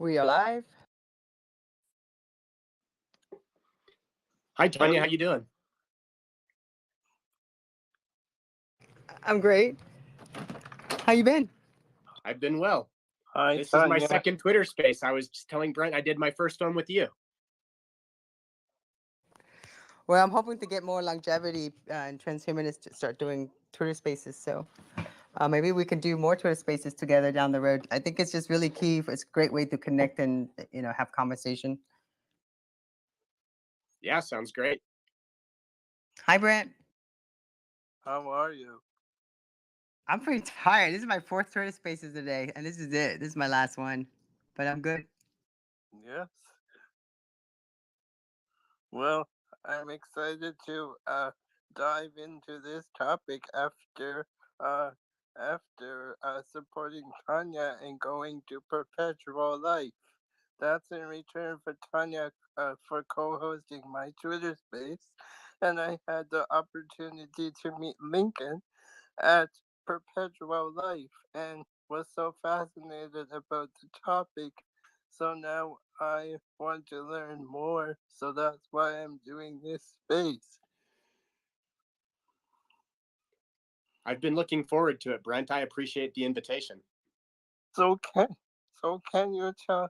We are live. Hi, Tonya. How you doing? I'm great. How you been? I've been well. Hi, This Tonya. is my second Twitter space. I was just telling Brent I did my first one with you. Well, I'm hoping to get more longevity and transhumanists to start doing Twitter spaces. So maybe we can do more Twitter spaces together down the road. I think it's just really key. It's a great way to connect and have conversation. Yeah, sounds great. Hi, Brent. How are you? I'm pretty tired. This is my fourth Twitter spaces today, and this is it. This is my last one, but I'm good. Yes. Well, I'm excited to dive into this topic after supporting Tanya and going to Perpetual Life. That's in return for Tanya for co-hosting my Twitter space, and I had the opportunity to meet Lincoln at Perpetual Life and was so fascinated about the topic. So now I want to learn more. So that's why I'm doing this space. I've been looking forward to it, Brent. I appreciate the invitation. So can you tell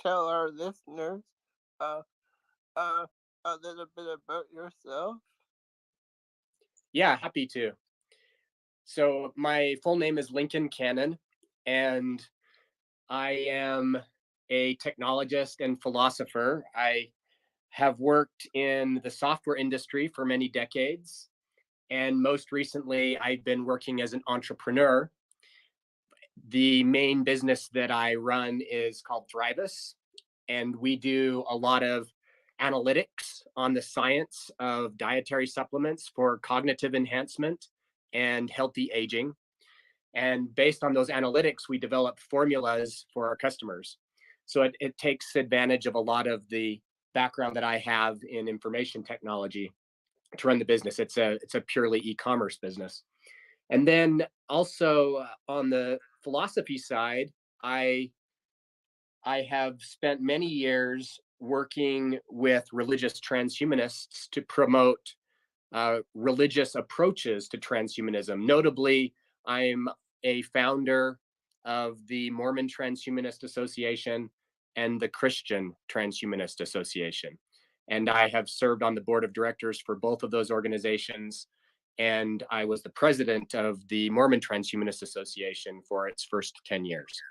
our listeners a little bit about yourself? Yeah, happy to. So my full name is Lincoln Cannon, and I am a technologist and philosopher. I have worked in the software industry for many decades, and most recently, I've been working as an entrepreneur. The main business that I run is called Thrivus, and we do a lot of analytics on the science of dietary supplements for cognitive enhancement and healthy aging. And based on those analytics, we develop formulas for our customers. So it takes advantage of a lot of the background that I have in information technology to run the business. It's a purely e-commerce business. And then also on the philosophy side, I have spent many years working with religious transhumanists to promote religious approaches to transhumanism. Notably, I'm a founder of the Mormon Transhumanist Association and the Christian Transhumanist Association. And I have served on the board of directors for both of those organizations. And I was the president of the Mormon Transhumanist Association for its first 10 years.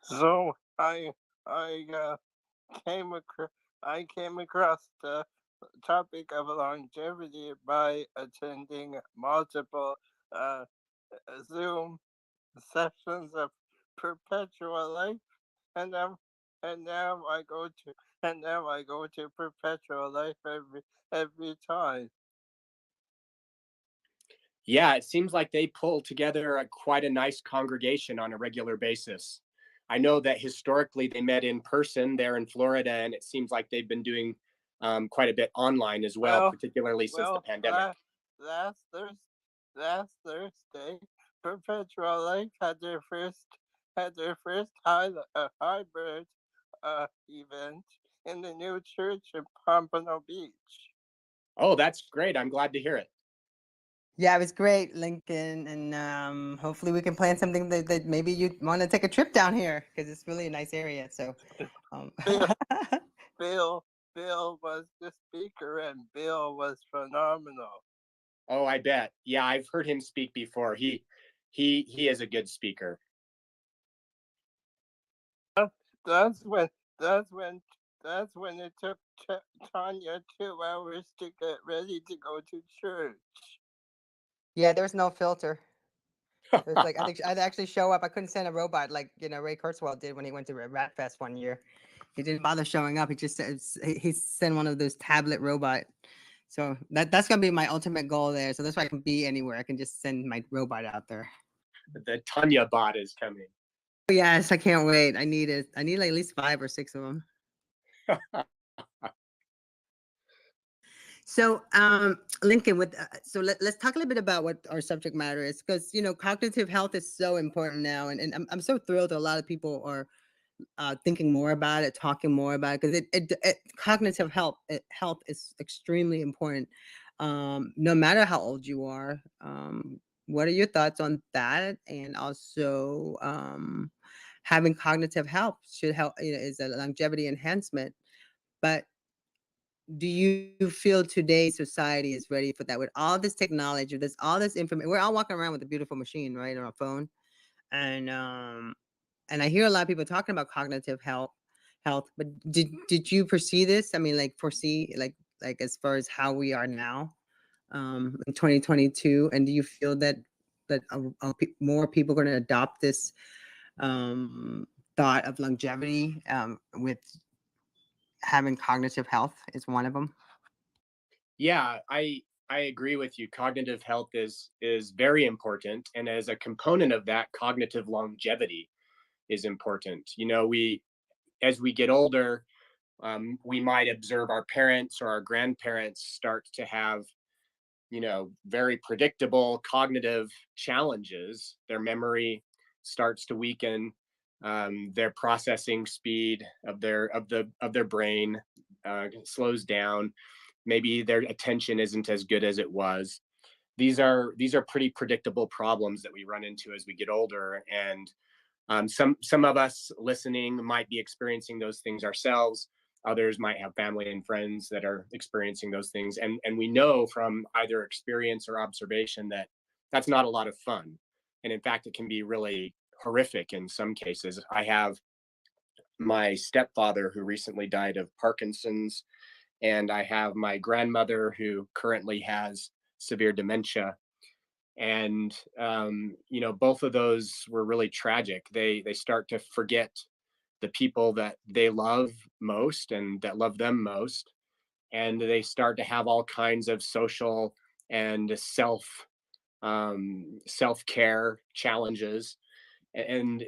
So I came across the topic of longevity by attending multiple Zoom sessions of Perpetual Life, and now I go to Perpetual Life every time. Yeah, it seems like they pull together quite a nice congregation on a regular basis. I know that historically they met in person there in Florida, and it seems like they've been doing quite a bit online as well, particularly since the pandemic. Last Thursday, Perpetual Life had their first hybrid event in the new church in Pompano Beach. Oh, that's great! I'm glad to hear it. Yeah, it was great, Lincoln, and hopefully we can plan something that maybe you want to take a trip down here because it's really a nice area. So, Bill was the speaker, and Bill was phenomenal. Oh, I bet. Yeah, I've heard him speak before. He is a good speaker. That's when it took Tanya 2 hours to get ready to go to church. Yeah, there was no filter. It was like I'd actually show up. I couldn't send a robot like Ray Kurzweil did when he went to Rat Fest one year. He didn't bother showing up. He just he sent one of those tablet robot. So that's gonna be my ultimate goal there. So that's why I can be anywhere. I can just send my robot out there. The Tonya bot is coming. Yes, I can't wait. I need it. I need like at least 5 or 6 of them. So, Lincoln, so let's talk a little bit about what our subject matter is, because cognitive health is so important now, and I'm so thrilled that a lot of people are thinking more about it, talking more about it, because cognitive health is extremely important, no matter how old you are. What are your thoughts on that? And also, having cognitive health should help, is a longevity enhancement, but do you feel today's society is ready for that? With all this technology, there's all this information. We're all walking around with a beautiful machine, right, on our phone, and I hear a lot of people talking about cognitive health. But did you foresee this? I mean, like foresee like as far as how we are now, in 2022, and do you feel that more people are going to adopt this thought of longevity, with having cognitive health is one of them? Yeah, I agree with you. Cognitive health is very important, and as a component of that, cognitive longevity is important. We as we get older, we might observe our parents or our grandparents start to have very predictable cognitive challenges. Their memory starts to weaken. Their processing speed of their brain slows down. Maybe their attention isn't as good as it was. These are pretty predictable problems that we run into as we get older, and some of us listening might be experiencing those things ourselves. Others might have family and friends that are experiencing those things, and we know from either experience or observation that that's not a lot of fun, and in fact, it can be really horrific in some cases. I have my stepfather who recently died of Parkinson's, and I have my grandmother who currently has severe dementia. And both of those were really tragic. They start to forget the people that they love most and that love them most, and they start to have all kinds of social and self-care challenges. And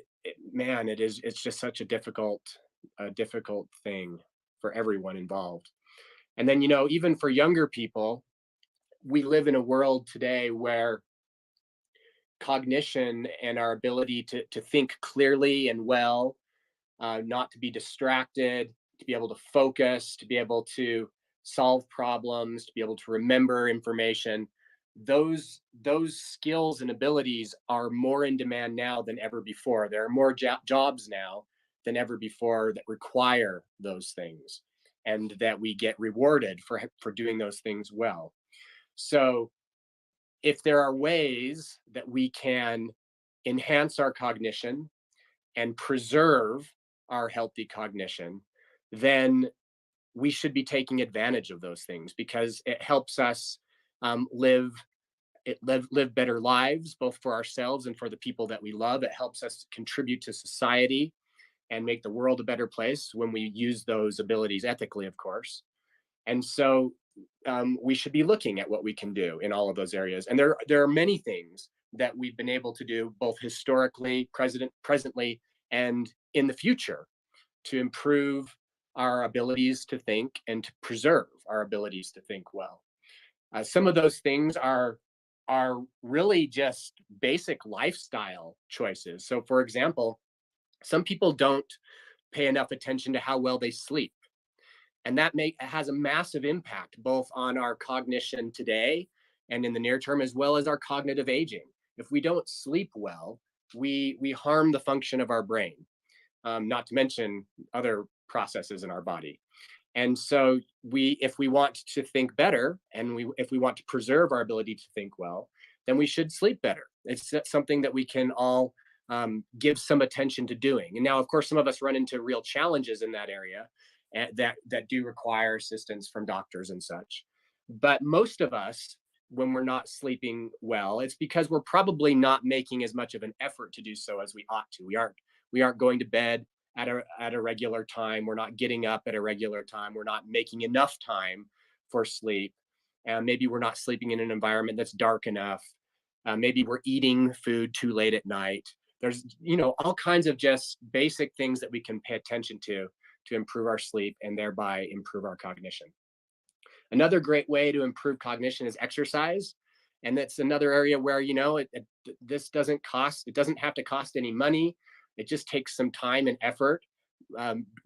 man, it's just such a difficult thing for everyone involved. And then even for younger people, we live in a world today where cognition and our ability to think clearly and well, not to be distracted, to be able to focus, to be able to solve problems, to be able to remember information. Those skills and abilities are more in demand now than ever before. There are more jobs now than ever before that require those things, and that we get rewarded for doing those things well. So if there are ways that we can enhance our cognition and preserve our healthy cognition, then we should be taking advantage of those things, because it helps us live better lives, both for ourselves and for the people that we love. It helps us contribute to society and make the world a better place when we use those abilities ethically, of course. And so we should be looking at what we can do in all of those areas. And there are many things that we've been able to do, both historically, presently, and in the future, to improve our abilities to think and to preserve our abilities to think well. Some of those things are really just basic lifestyle choices. So, for example, some people don't pay enough attention to how well they sleep. And that has a massive impact both on our cognition today and in the near term, as well as our cognitive aging. If we don't sleep well, we harm the function of our brain, not to mention other processes in our body. And so if we want to think better, and if we want to preserve our ability to think well, then we should sleep better. It's something that we can all give some attention to doing. And now, of course, some of us run into real challenges in that area, that do require assistance from doctors and such. But most of us, when we're not sleeping well, it's because we're probably not making as much of an effort to do so as we ought to. We aren't going to bed at a regular time. We're not getting up at a regular time. We're not making enough time for sleep. And maybe we're not sleeping in an environment that's dark enough. Maybe we're eating food too late at night. There's all kinds of just basic things that we can pay attention to improve our sleep and thereby improve our cognition. Another great way to improve cognition is exercise. And that's another area where, you know, this doesn't cost, it doesn't have to cost any money. It just takes some time and effort.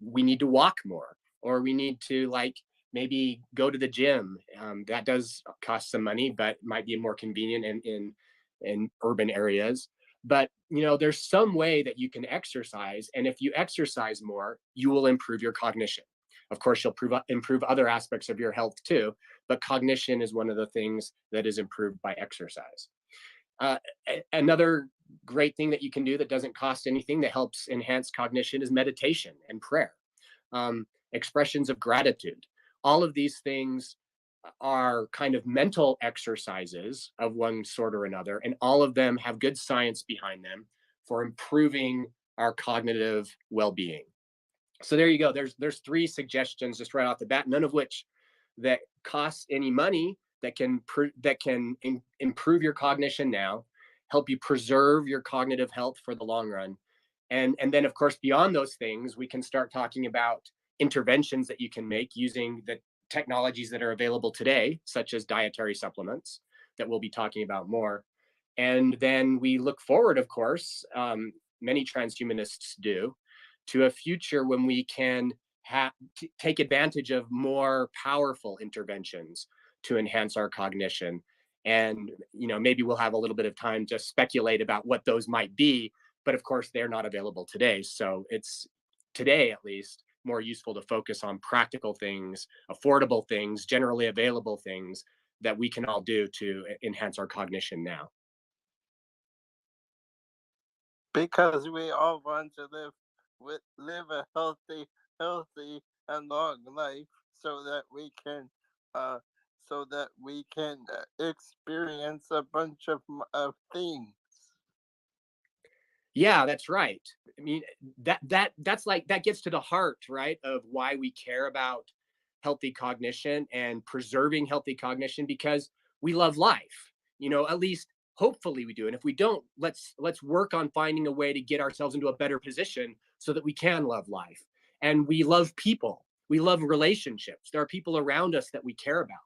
We need to walk more, or we need to like maybe go to the gym. That does cost some money, but might be more convenient in urban areas. But you know, there's some way that you can exercise, and if you exercise more, you will improve your cognition. Of course, you'll improve other aspects of your health too, but cognition is one of the things that is improved by exercise. Another great thing that you can do that doesn't cost anything that helps enhance cognition is meditation and prayer, expressions of gratitude. All of these things are kind of mental exercises of one sort or another, and all of them have good science behind them for improving our cognitive well-being. So there you go. There's 3 suggestions just right off the bat, none of which that costs any money, that can improve your cognition now, help you preserve your cognitive health for the long run. And then of course, beyond those things, we can start talking about interventions that you can make using the technologies that are available today, such as dietary supplements that we'll be talking about more. And then we look forward, of course, many transhumanists do, to a future when we can take advantage of more powerful interventions to enhance our cognition. And you know, maybe we'll have a little bit of time to speculate about what those might be, but of course they're not available today. So it's today, at least, more useful to focus on practical things, affordable things, generally available things that we can all do to enhance our cognition now. Because we all want to live a healthy and long life, so that we can experience a bunch of things. Yeah, that's right. I mean, that's like, that gets to the heart, right, of why we care about healthy cognition and preserving healthy cognition, because we love life. You know, at least hopefully we do. And if we don't, let's work on finding a way to get ourselves into a better position so that we can love life. And we love people. We love relationships. There are people around us that we care about.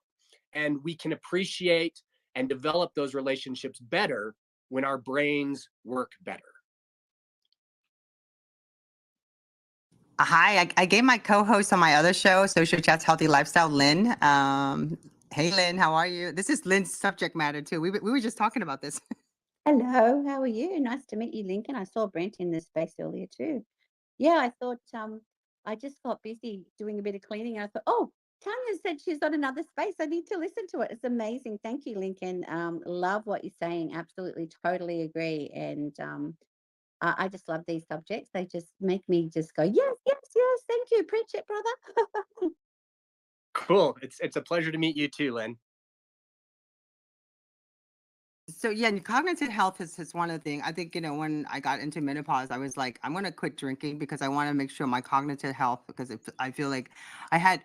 And we can appreciate and develop those relationships better when our brains work better. Hi, I gave my co-host on my other show, Social Chats Healthy Lifestyle, Lynn. Hey, Lynn, how are you? This is Lynn's subject matter too. We were just talking about this. Hello, how are you? Nice to meet you, Lincoln. I saw Brent in this space earlier too. Yeah, I thought I just got busy doing a bit of cleaning, and I thought, oh, Tanya said she's got another space. I need to listen to it. It's amazing. Thank you, Lincoln. Love what you're saying. Absolutely, totally agree. And I just love these subjects. They just make me just go, yes, yes, yes. Thank you. Preach it, brother. Cool. It's a pleasure to meet you too, Lynn. So yeah, and cognitive health is one of the things. I think, you know, when I got into menopause, I was like, I'm going to quit drinking because I want to make sure my cognitive health, because I feel like I had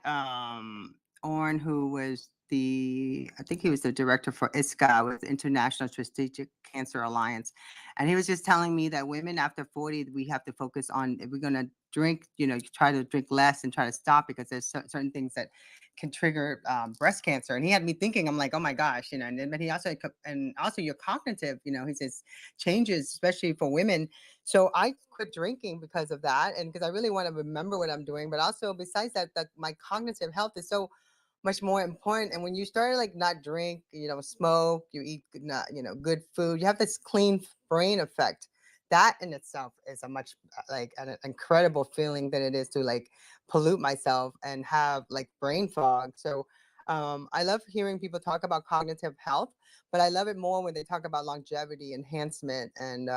Orrin, who was I think he was the director for ISCA, with International Strategic Cancer Alliance. And he was just telling me that women after 40, we have to focus on, if we're going to drink, you know, try to drink less and try to stop, because there's certain things that can trigger breast cancer. And he had me thinking, I'm like, oh my gosh, you know, but he also, and also your cognitive, you know, he says changes, especially for women. So I quit drinking because of that. And because I really want to remember what I'm doing, but also besides that, that my cognitive health is so much more important. And when you start like not drink, you know, smoke, you eat, not, you know, good food, you have this clean brain effect. That in itself is a much like an incredible feeling than it is to like pollute myself and have like brain fog. So I love hearing people talk about cognitive health, but I love it more when they talk about longevity, enhancement. And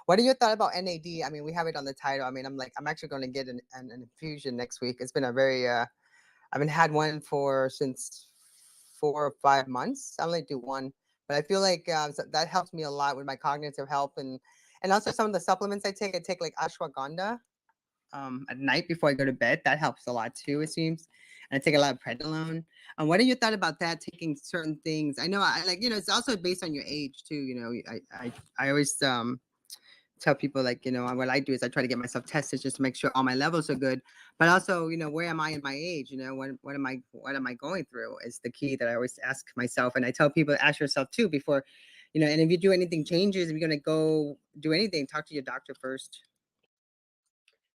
what are your thoughts about NAD? I mean, we have it on the title. I mean, I'm actually going to get an infusion next week. It's been a very, I haven't had one since 4 or 5 months. I only do one, but I feel like that helps me a lot with my cognitive health. And also some of the supplements I take like ashwagandha at night before I go to bed. That helps a lot too, it seems. And I take a lot of prednisone. What are your thoughts about that, taking certain things? I know I like, you know, it's also based on your age too. You know, I always tell people, like, what I do is I try to get myself tested just to make sure all my levels are good. But also, where am I in my age? What am I going through is the key that I always ask myself. And I tell people to ask yourself too before, and if you do anything changes, if you're going to go do anything, talk to your doctor first.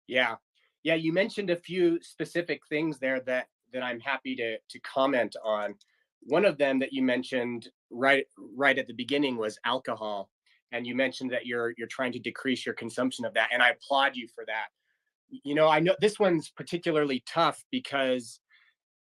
Yeah. Yeah. You mentioned a few specific things there that I'm happy to comment on. One of them that you mentioned right at the beginning was alcohol. And you mentioned that you're trying to decrease your consumption of that. And I applaud you for that. I know this one's particularly tough because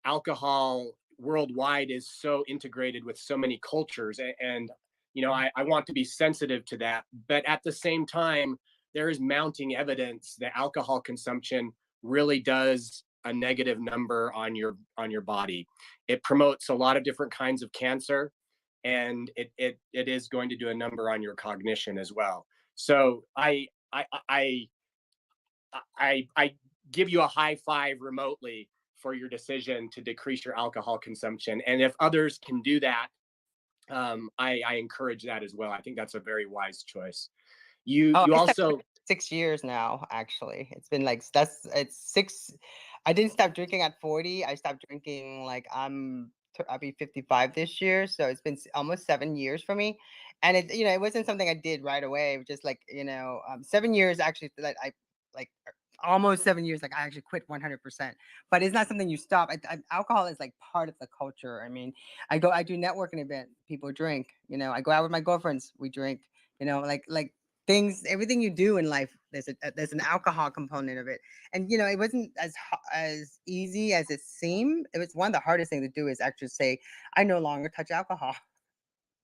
alcohol worldwide is so integrated with so many cultures. And I want to be sensitive to that. But at the same time, there is mounting evidence that alcohol consumption really does a negative number on your body. It promotes a lot of different kinds of cancer, and it is going to do a number on your cognition as well. So I give you a high five remotely for your decision to decrease your alcohol consumption. And if others can do that, I encourage that as well. I think that's a very wise choice. You also 6 years now, actually. It's been like it's 6. I didn't stop drinking at 40. I stopped drinking I'll be 55 this year, so it's been almost 7 years for me. And it wasn't something I did right away. It was just 7 years actually that I like almost 7 years. Like I actually quit 100%. But it's not something you stop. Alcohol is like part of the culture. I mean, I do networking event. People drink. I go out with my girlfriends. We drink. Like things, everything you do in life, there's an alcohol component of it. And it wasn't as easy as it seemed. It was one of the hardest things to do is actually say, I no longer touch alcohol.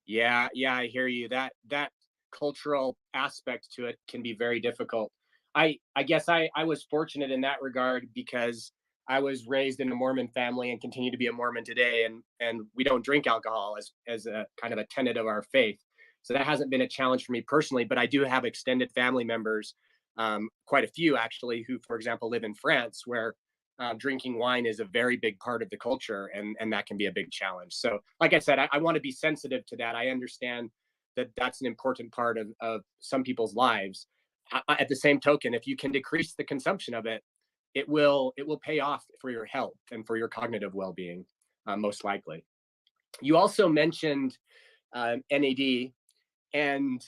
Yeah, I hear you. That cultural aspect to it can be very difficult. I guess I was fortunate in that regard because I was raised in a Mormon family and continue to be a Mormon today, and we don't drink alcohol as a kind of a tenet of our faith. So that hasn't been a challenge for me personally, but I do have extended family members, quite a few actually, who, for example, live in France, where drinking wine is a very big part of the culture, and that can be a big challenge. So, like I said, I want to be sensitive to that. I understand that that's an important part of some people's lives. At the same token, if you can decrease the consumption of it, it will pay off for your health and for your cognitive well-being, most likely. You also mentioned NAD, and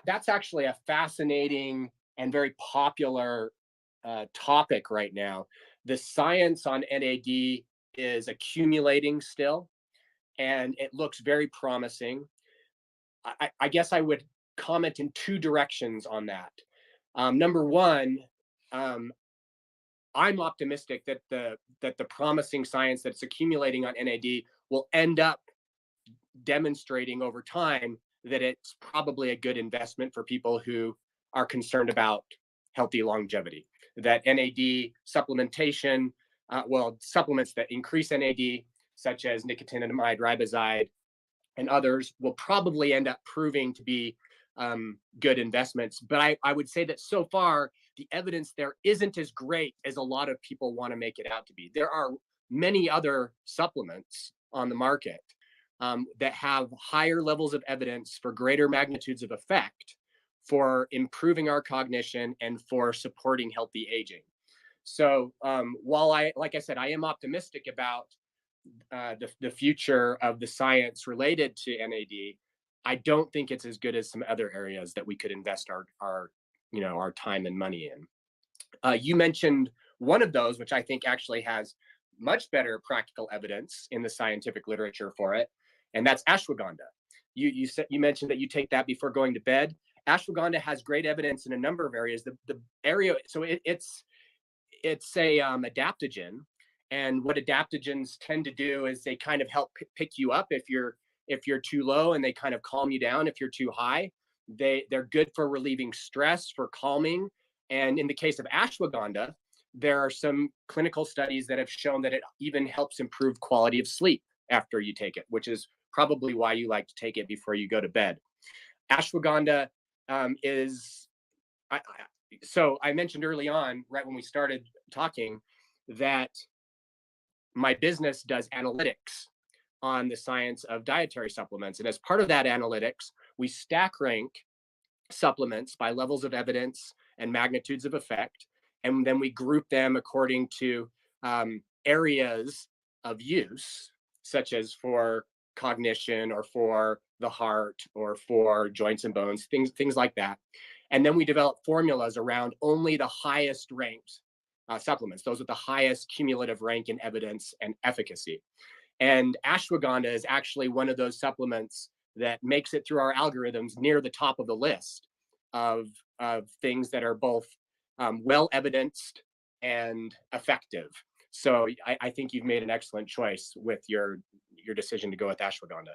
that's actually a fascinating and very popular topic right now. The science on NAD is accumulating still, and it looks very promising. I guess I would comment in two directions on that. Number one, I'm optimistic that the promising science that's accumulating on NAD will end up demonstrating over time that it's probably a good investment for people who are concerned about healthy longevity. That NAD supplementation, supplements that increase NAD, such as nicotinamide riboside and others, will probably end up proving to be good investments. But I would say that so far, the evidence there isn't as great as a lot of people want to make it out to be. There are many other supplements on the market that have higher levels of evidence for greater magnitudes of effect for improving our cognition and for supporting healthy aging. So while like I said, I am optimistic about the future of the science related to NAD, I don't think it's as good as some other areas that we could invest our time and money in. You mentioned one of those, which I think actually has much better practical evidence in the scientific literature for it, and that's ashwagandha. You mentioned that you take that before going to bed. Ashwagandha has great evidence in a number of areas. The area, so it's a adaptogen, and what adaptogens tend to do is they kind of help pick you up if you're too low, and they kind of calm you down if you're too high. They're good for relieving stress, for calming, and in the case of ashwagandha, there are some clinical studies that have shown that it even helps improve quality of sleep after you take it, which is probably why you like to take it before you go to bed. Ashwagandha so I mentioned early on, right when we started talking, that my business does analytics on the science of dietary supplements. And as part of that analytics, we stack rank supplements by levels of evidence and magnitudes of effect. And then we group them according to areas of use, such as for cognition or for the heart or for joints and bones, things like that. And then we develop formulas around only the highest ranked supplements, those with the highest cumulative rank in evidence and efficacy. And ashwagandha is actually one of those supplements that makes it through our algorithms near the top of the list of things that are both well evidenced and effective. So I think you've made an excellent choice with your decision to go with ashwagandha.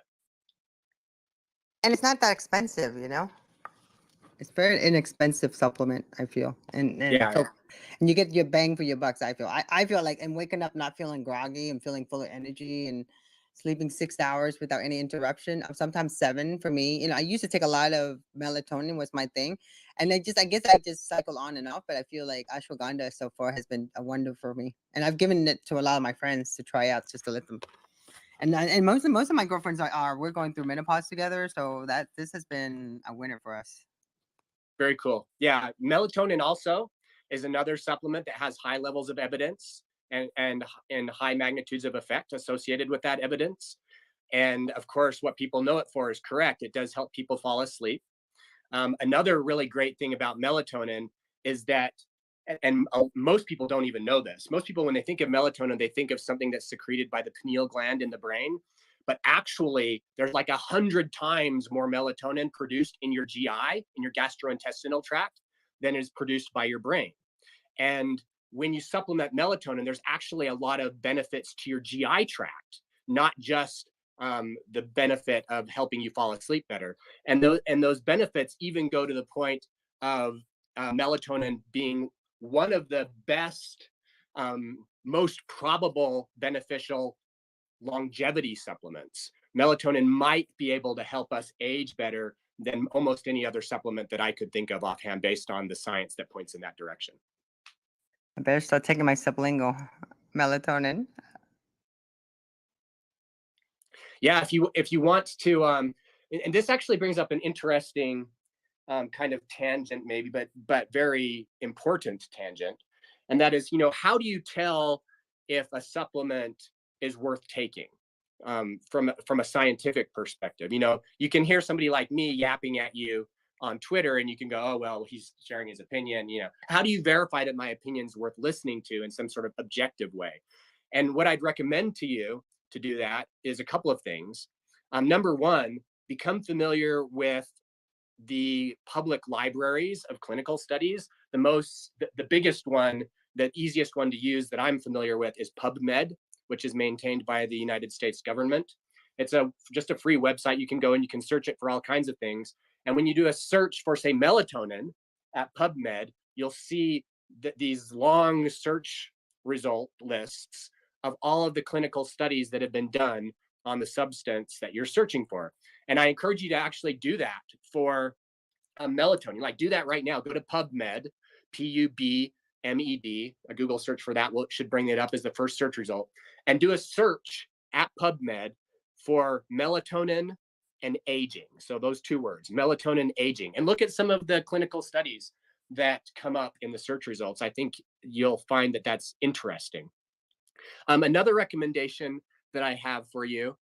And it's not that expensive, you know. It's very inexpensive supplement, I feel, and Yeah. so, and you get your bang for your bucks. I feel. I feel like I'm waking up not feeling groggy. I'm feeling full of energy and sleeping 6 hours without any interruption. Sometimes 7 for me. You know, I used to take a lot of melatonin was my thing, and I guess I just cycle on and off. But I feel like ashwagandha so far has been a wonder for me, and I've given it to a lot of my friends to try out just to let them. And most of my girlfriends we're going through menopause together, so that this has been a winner for us. Very cool. Yeah, melatonin also is another supplement that has high levels of evidence and high magnitudes of effect associated with that evidence. And of course, what people know it for is correct. It does help people fall asleep. Another really great thing about melatonin is that, and most people don't even know this. Most people, when they think of melatonin, they think of something that's secreted by the pineal gland in the brain. But actually, there's like 100 times more melatonin produced in your GI, in your gastrointestinal tract, than is produced by your brain. And when you supplement melatonin, there's actually a lot of benefits to your GI tract, not just the benefit of helping you fall asleep better. And those benefits even go to the point of melatonin being one of the best, most probable beneficial longevity supplements. Melatonin might be able to help us age better than almost any other supplement that I could think of offhand based on the science that points in that direction. I better start taking my sublingual melatonin. Yeah, if you want to, and this actually brings up an interesting kind of tangent, maybe, but very important tangent, and that is, how do you tell if a supplement is worth taking from a scientific perspective? You can hear somebody like me yapping at you on Twitter, and you can go, oh, well, he's sharing his opinion. How do you verify that my opinion is worth listening to in some sort of objective way? And what I'd recommend to you to do that is a couple of things. Number one, become familiar with the public libraries of clinical studies. The biggest one, the easiest one to use that I'm familiar with is PubMed, which is maintained by the United States government. It's just a free website. You can go and you can search it for all kinds of things. And when you do a search for, say, melatonin at PubMed, you'll see these long search result lists of all of the clinical studies that have been done on the substance that you're searching for. And I encourage you to actually do that for melatonin. Like, do that right now. Go to PubMed, PubMed. A Google search for that should bring it up as the first search result. And do a search at PubMed for melatonin and aging. So those two words, melatonin, aging. And look at some of the clinical studies that come up in the search results. I think you'll find that that's interesting. Another recommendation that I have for you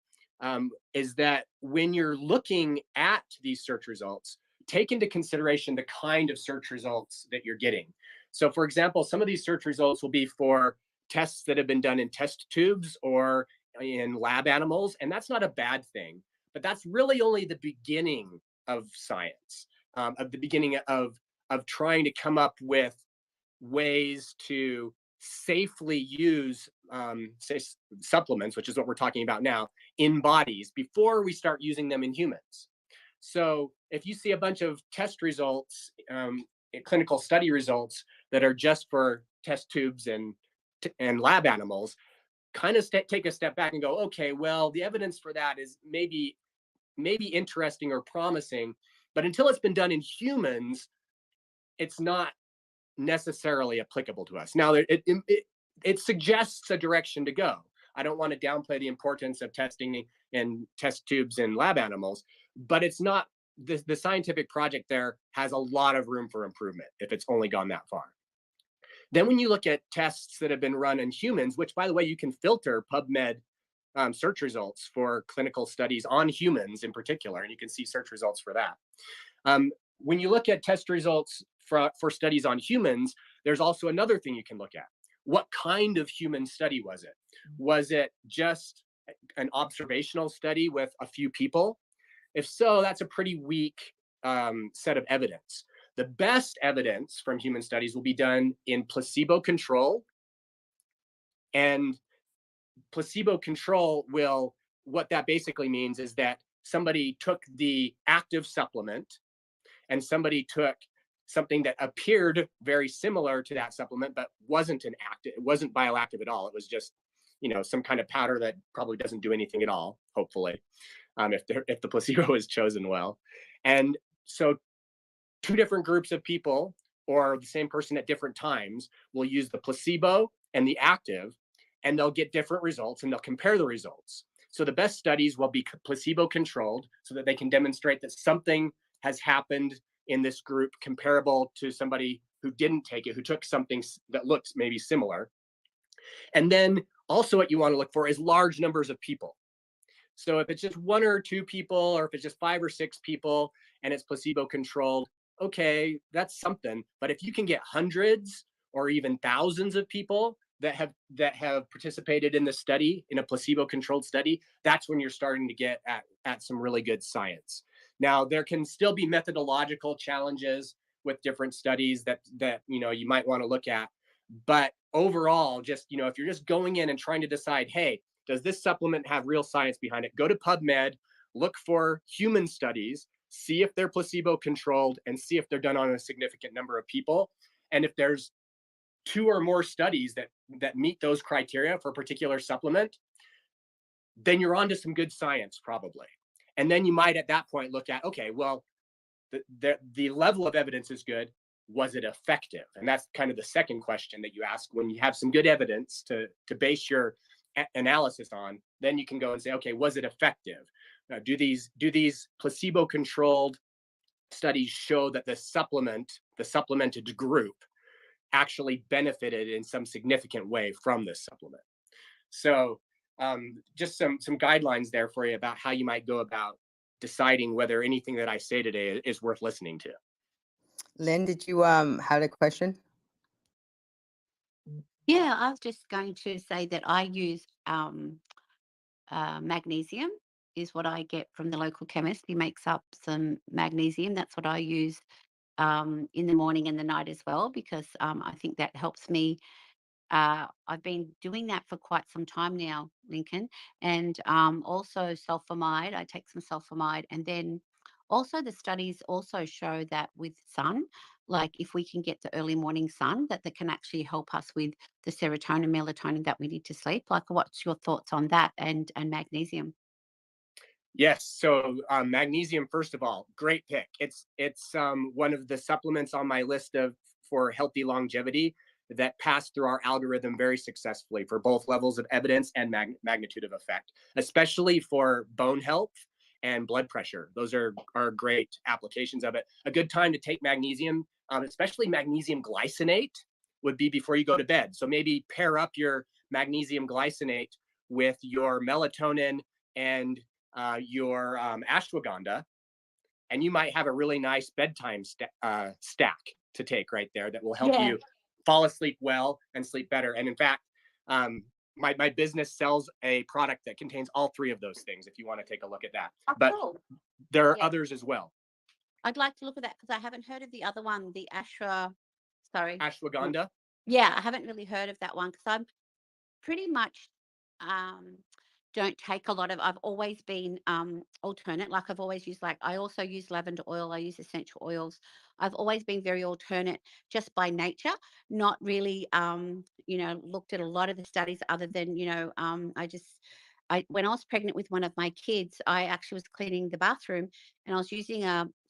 is that when you're looking at these search results, take into consideration the kind of search results that you're getting. So for example, some of these search results will be for tests that have been done in test tubes or in lab animals, and that's not a bad thing, but that's really only the beginning of science, of the beginning of trying to come up with ways to safely use say supplements, which is what we're talking about now, in bodies before we start using them in humans. So if you see a bunch of test results, clinical study results that are just for test tubes and lab animals, kind of take a step back and go, okay, well, the evidence for that is maybe interesting or promising, but until it's been done in humans, it's not necessarily applicable to us. Now, it suggests a direction to go. I don't want to downplay the importance of testing in test tubes in lab animals, but it's not the scientific project there has a lot of room for improvement if it's only gone that far. Then when you look at tests that have been run in humans, which by the way, you can filter PubMed search results for clinical studies on humans in particular, and you can see search results for that. When you look at test results for studies on humans, there's also another thing you can look at. What kind of human study was it? Was it just an observational study with a few people? If so, that's a pretty weak set of evidence. The best evidence from human studies will be done in placebo control. And placebo control will, what that basically means is that somebody took the active supplement and somebody took something that appeared very similar to that supplement, but wasn't it wasn't bioactive at all. It was just, some kind of powder that probably doesn't do anything at all, hopefully, if the placebo is chosen well. And so 2 different groups of people or the same person at different times will use the placebo and the active, and they'll get different results and they'll compare the results. So the best studies will be placebo controlled so that they can demonstrate that something has happened in this group comparable to somebody who didn't take it, who took something that looks maybe similar. And then also what you want to look for is large numbers of people. So if it's just 1 or 2 people, or if it's just 5 or 6 people and it's placebo controlled, okay, that's something. But if you can get hundreds or even thousands of people that have participated in the study, in a placebo controlled study, that's when you're starting to get at some really good science. Now, there can still be methodological challenges with different studies that you might want to look at. But overall, just, if you're just going in and trying to decide, hey, does this supplement have real science behind it? Go to PubMed, look for human studies, see if they're placebo controlled, and see if they're done on a significant number of people. And if there's 2 or more studies that meet those criteria for a particular supplement, then you're onto some good science probably. And then you might at that point look at, okay, well, the level of evidence is good. Was it effective? And that's kind of the second question that you ask when you have some good evidence to base your analysis on. Then you can go and say, okay, was it effective? Do these placebo-controlled studies show that the supplemented group actually benefited in some significant way from this supplement? So just some guidelines there for you about how you might go about deciding whether anything that I say today is worth listening to. Lynn, did you have a question? Yeah, I was just going to say that I use magnesium is what I get from the local chemist. He makes up some magnesium. That's what I use in the morning and the night as well, because I think that helps me. I've been doing that for quite some time now, Lincoln, and also sulfamide. I take some sulfamide, and then also the studies also show that with sun, like if we can get the early morning sun, that can actually help us with the serotonin, melatonin that we need to sleep. Like, what's your thoughts on that and magnesium? Yes. So magnesium, first of all, great pick. It's one of the supplements on my list for healthy longevity that passed through our algorithm very successfully for both levels of evidence and magnitude of effect, especially for bone health and blood pressure. Those are great applications of it. A good time to take magnesium, especially magnesium glycinate, would be before you go to bed. So maybe pair up your magnesium glycinate with your melatonin and your ashwagandha, and you might have a really nice bedtime stack to take right there that will help you fall asleep well and sleep better. And in fact, my business sells a product that contains all 3 of those things if you want to take a look at that. But cool. There are others as well. I'd like to look at that because I haven't heard of the other one, the Ashwagandha. Yeah, I haven't really heard of that one because I'm pretty much don't take a lot of. I've always been alternate. Like I've always used, like I also use lavender oil. I use essential oils. I've always been very alternate just by nature, not really looked at a lot of the studies other than when I was pregnant with one of my kids, I actually was cleaning the bathroom and I was using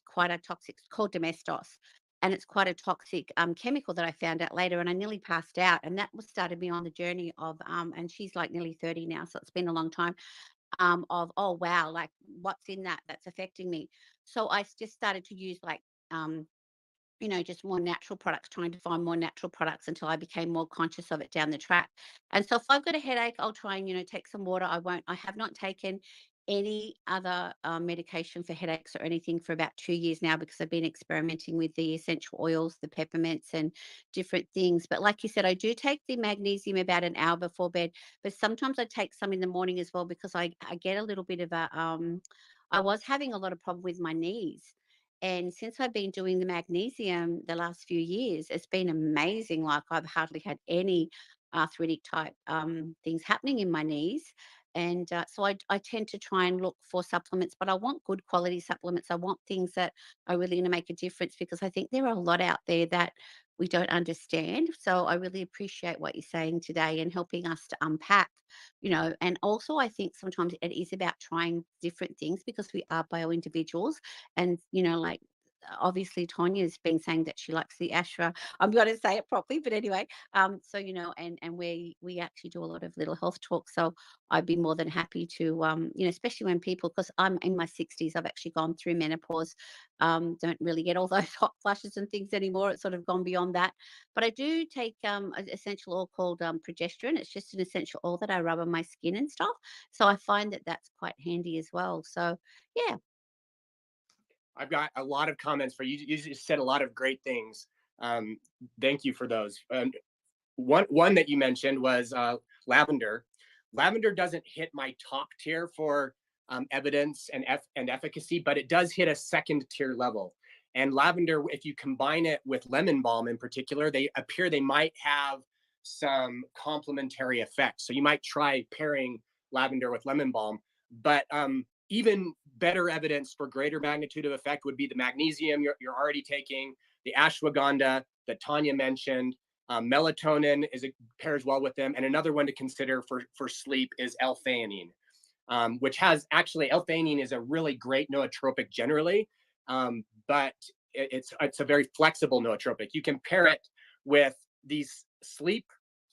quite a toxic, it's called Domestos. And it's quite a toxic chemical that I found out later, and I nearly passed out. And that started me on the journey of, and she's like nearly 30 now, so it's been a long time. of, oh wow, like what's in that that's affecting me. So I just started to use like just more natural products, trying to find more natural products until I became more conscious of it down the track. And so if I've got a headache, I'll try and, take some water. I have not taken any other medication for headaches or anything for about 2 years now, because I've been experimenting with the essential oils, the peppermints, and different things. But like you said, I do take the magnesium about an hour before bed, but sometimes I take some in the morning as well, because I get a little bit of I was having a lot of problem with my knees. And since I've been doing the magnesium the last few years, it's been amazing. Like I've hardly had any arthritic type things happening in my knees. And so I tend to try and look for supplements, but I want good quality supplements. I want things that are really going to make a difference, because I think there are a lot out there that we don't understand. So I really appreciate what you're saying today and helping us to unpack, and also I think sometimes it is about trying different things, because we are bio individuals. And, like, obviously Tonya's been saying that she likes the ashra. I'm going to say it properly, but anyway, so, and we actually do a lot of little health talk. So I'd be more than happy to, especially when people, because I'm in my 60s, I've actually gone through menopause, don't really get all those hot flushes and things anymore. It's sort of gone beyond that. But I do take an essential oil called progesterone. It's just an essential oil that I rub on my skin and stuff. So I find that that's quite handy as well. So yeah. I've got a lot of comments for you. You just said a lot of great things. Thank you for those. One that you mentioned was lavender. Lavender doesn't hit my top tier for evidence and efficacy, but it does hit a second tier level. And lavender, if you combine it with lemon balm in particular, they might have some complementary effects. So you might try pairing lavender with lemon balm. But even better evidence for greater magnitude of effect would be the magnesium you're already taking, the ashwagandha that Tonya mentioned. Melatonin pairs well with them. And another one to consider for sleep is L-theanine, which has actually, L-theanine is a really great nootropic generally, but it's a very flexible nootropic. You can pair it with these sleep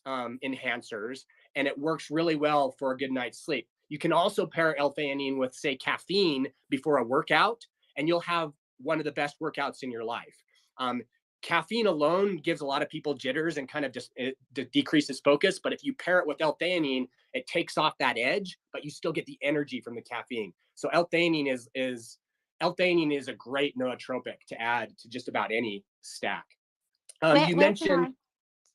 enhancers, and it works really well for a good night's sleep. You can also pair L-theanine with, say, caffeine before a workout, and you'll have one of the best workouts in your life. Caffeine alone gives a lot of people jitters and kind of just decreases focus. But if you pair it with L-theanine, it takes off that edge, but you still get the energy from the caffeine. So L-theanine is a great nootropic to add to just about any stack. You mentioned.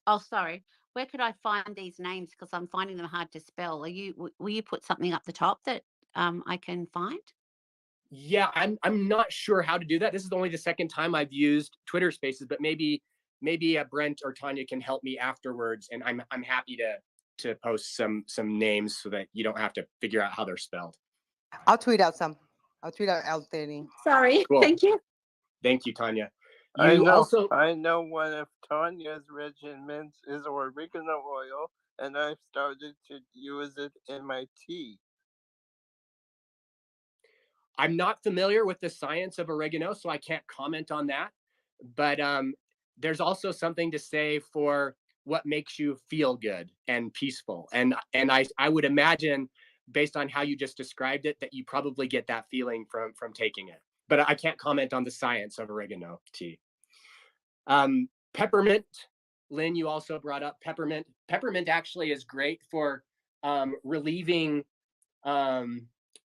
Oh, sorry. Where could I find these names? Because I'm finding them hard to spell. Will you put something up the top that I can find? Yeah, I'm not sure how to do that. This is only the second time I've used Twitter Spaces, but maybe Brent or Tonya can help me afterwards, and I'm happy to post some names so that you don't have to figure out how they're spelled. I'll tweet out some. I'll tweet out L-theanine. Sorry. Cool. Thank you. Thank you, Tonya. I know one of Tanya's regimens is oregano oil, and I've started to use it in my tea. I'm not familiar with the science of oregano, so I can't comment on that. But there's also something to say for what makes you feel good and peaceful. And I would imagine, based on how you just described it, that you probably get that feeling from taking it. But I can't comment on the science of oregano tea. Peppermint, Lynn, you also brought up peppermint. Peppermint actually is great for relieving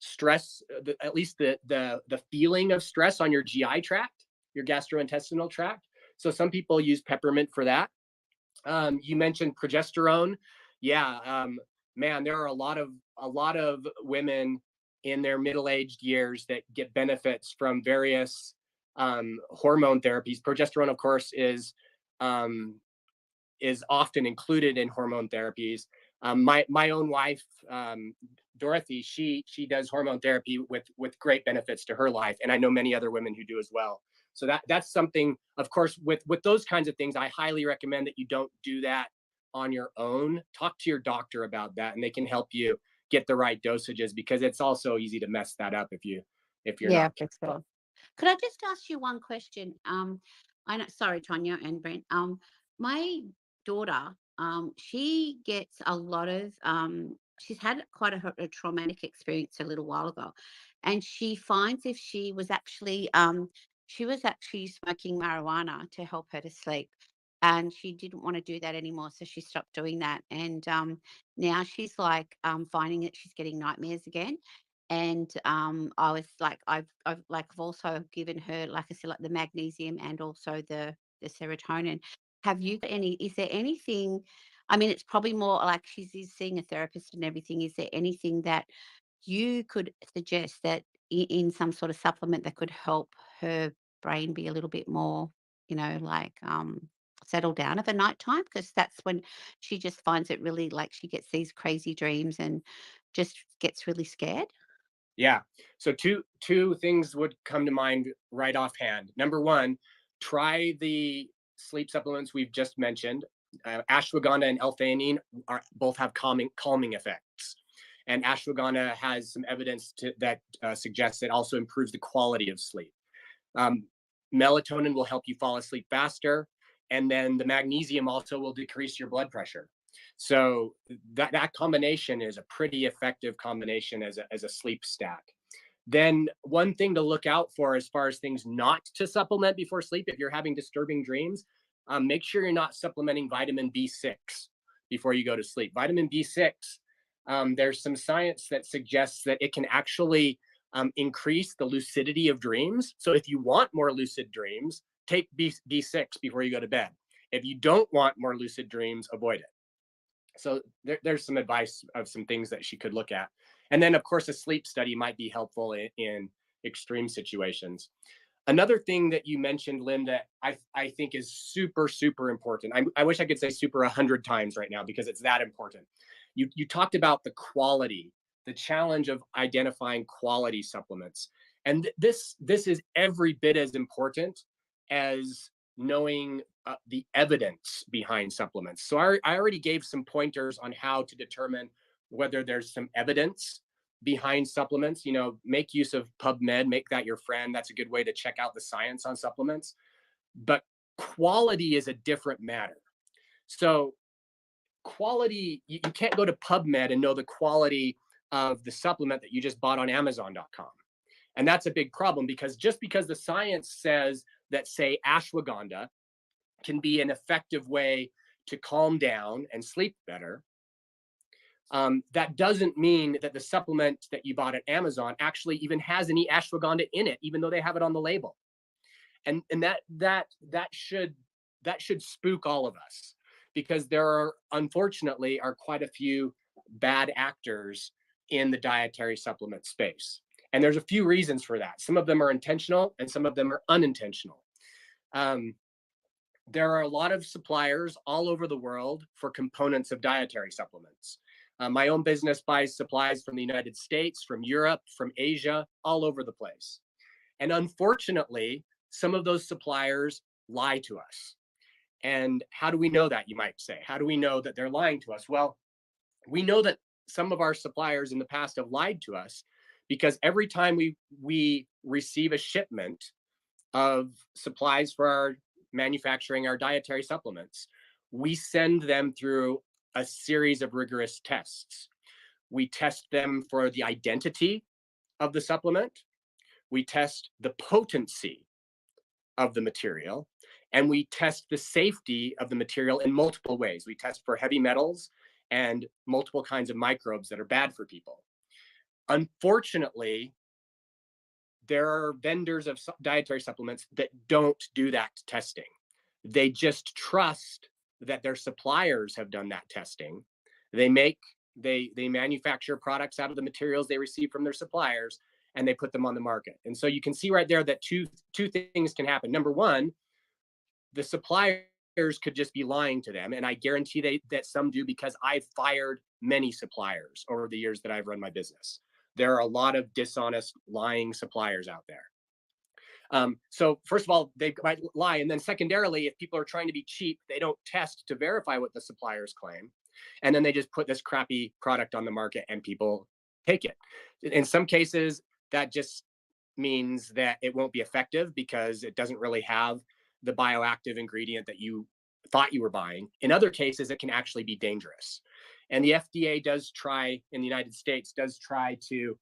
stress, at least the feeling of stress on your GI tract, your gastrointestinal tract. So some people use peppermint for that. You mentioned progesterone. Yeah, man, there are a lot of women in their middle-aged years that get benefits from various hormone therapies. Progesterone, of course, is often included in hormone therapies. My own wife, Dorothy, she does hormone therapy with great benefits to her life, and I know many other women who do as well. So that's something, of course, with those kinds of things, I highly recommend that you don't do that on your own. Talk to your doctor about that, and they can help you get the right dosages, because it's also easy to mess that up if you're not. For sure. Could I just ask you one question? I know, sorry, Tonya and Brent. My daughter, she gets a lot of she's had quite a traumatic experience a little while ago, and she finds if she was actually smoking marijuana to help her to sleep, and she didn't want to do that anymore, so she stopped doing that. And now she's like finding that she's getting nightmares again. And I was like, I've also given her, like I said, like the magnesium and also the serotonin. Have you got any? Is there anything? I mean, it's probably more like she's seeing a therapist and everything. Is there anything that you could suggest that in some sort of supplement that could help her brain be a little bit more, like settle down of a nighttime? Because that's when she just finds it really, like, she gets these crazy dreams and just gets really scared. Yeah. So two things would come to mind right offhand. Number one, try the sleep supplements we've just mentioned. Ashwagandha and L-theanine both have calming effects, and ashwagandha has some evidence that suggests it also improves the quality of sleep. Melatonin will help you fall asleep faster, and then the magnesium also will decrease your blood pressure. So that combination is a pretty effective combination as a sleep stack. Then one thing to look out for as far as things not to supplement before sleep, if you're having disturbing dreams, make sure you're not supplementing vitamin B6 before you go to sleep. Vitamin B6, there's some science that suggests that it can actually increase the lucidity of dreams. So if you want more lucid dreams, take B6 before you go to bed. If you don't want more lucid dreams, avoid it. So there's some advice of some things that she could look at. And then, of course, a sleep study might be helpful in extreme situations. Another thing that you mentioned, Linda, I think is super, super important. I wish I could say super 100 times right now because it's that important. You talked about the quality, the challenge of identifying quality supplements. And this is every bit as important as knowing the evidence behind supplements. So I already gave some pointers on how to determine whether there's some evidence behind supplements. Make use of PubMed, make that your friend. That's a good way to check out the science on supplements. But quality is a different matter. So quality, you can't go to PubMed and know the quality of the supplement that you just bought on Amazon.com. And that's a big problem because just because the science says that, say, ashwagandha can be an effective way to calm down and sleep better, that doesn't mean that the supplement that you bought at Amazon actually even has any ashwagandha in it, even though they have it on the label. And that should spook all of us, because there unfortunately are quite a few bad actors in the dietary supplement space. And there's a few reasons for that. Some of them are intentional and some of them are unintentional. There are a lot of suppliers all over the world for components of dietary supplements. My own business buys supplies from the United States, from Europe, from Asia, all over the place. And unfortunately, some of those suppliers lie to us. And how do we know that, you might say? How do we know that they're lying to us? Well, we know that some of our suppliers in the past have lied to us because every time we receive a shipment of supplies for our manufacturing our dietary supplements, we send them through a series of rigorous tests. We test them for the identity of the supplement. We test the potency of the material, and we test the safety of the material in multiple ways. We test for heavy metals and multiple kinds of microbes that are bad for people. Unfortunately, there are vendors of dietary supplements that don't do that testing. They just trust that their suppliers have done that testing. They manufacture products out of the materials they receive from their suppliers, and they put them on the market. And so you can see right there that two things can happen. Number one, the suppliers could just be lying to them. And I guarantee that some do, because I've fired many suppliers over the years that I've run my business. There are a lot of dishonest, lying suppliers out there. So first of all, they might lie. And then secondarily, if people are trying to be cheap, they don't test to verify what the suppliers claim. And then they just put this crappy product on the market and people take it. In some cases, that just means that it won't be effective because it doesn't really have the bioactive ingredient that you thought you were buying. In other cases, it can actually be dangerous. And the FDA does try, in the United States, does try to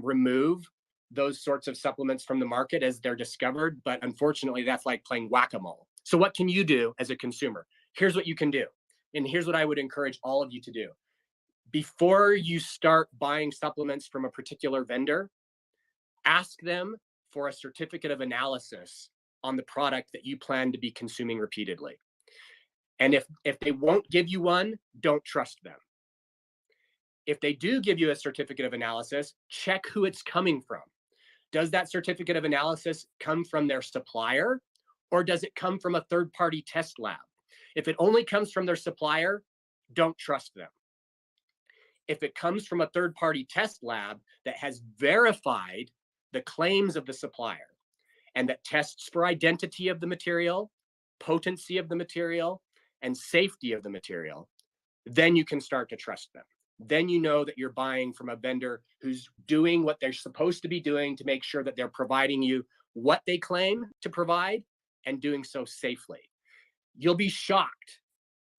remove those sorts of supplements from the market as they're discovered. But unfortunately, that's like playing whack-a-mole. So what can you do as a consumer? Here's what you can do. And here's what I would encourage all of you to do. Before you start buying supplements from a particular vendor, ask them for a certificate of analysis on the product that you plan to be consuming repeatedly. And if they won't give you one, don't trust them. If they do give you a certificate of analysis, check who it's coming from. Does that certificate of analysis come from their supplier, or does it come from a third-party test lab? If it only comes from their supplier, don't trust them. If it comes from a third-party test lab that has verified the claims of the supplier and that tests for identity of the material, potency of the material, and safety of the material, then you can start to trust them. Then you know that you're buying from a vendor who's doing what they're supposed to be doing to make sure that they're providing you what they claim to provide and doing so safely. You'll be shocked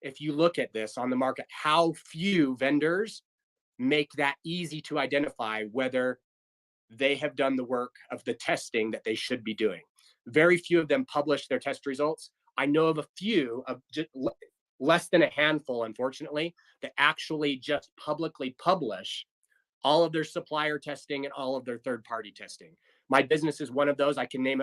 if you look at this on the market, how few vendors make that easy to identify whether they have done the work of the testing that they should be doing. Very few of them publish their test results. I know of a few, of just less than a handful, unfortunately, that actually just publicly publish all of their supplier testing and all of their third-party testing. My business is one of those. I can name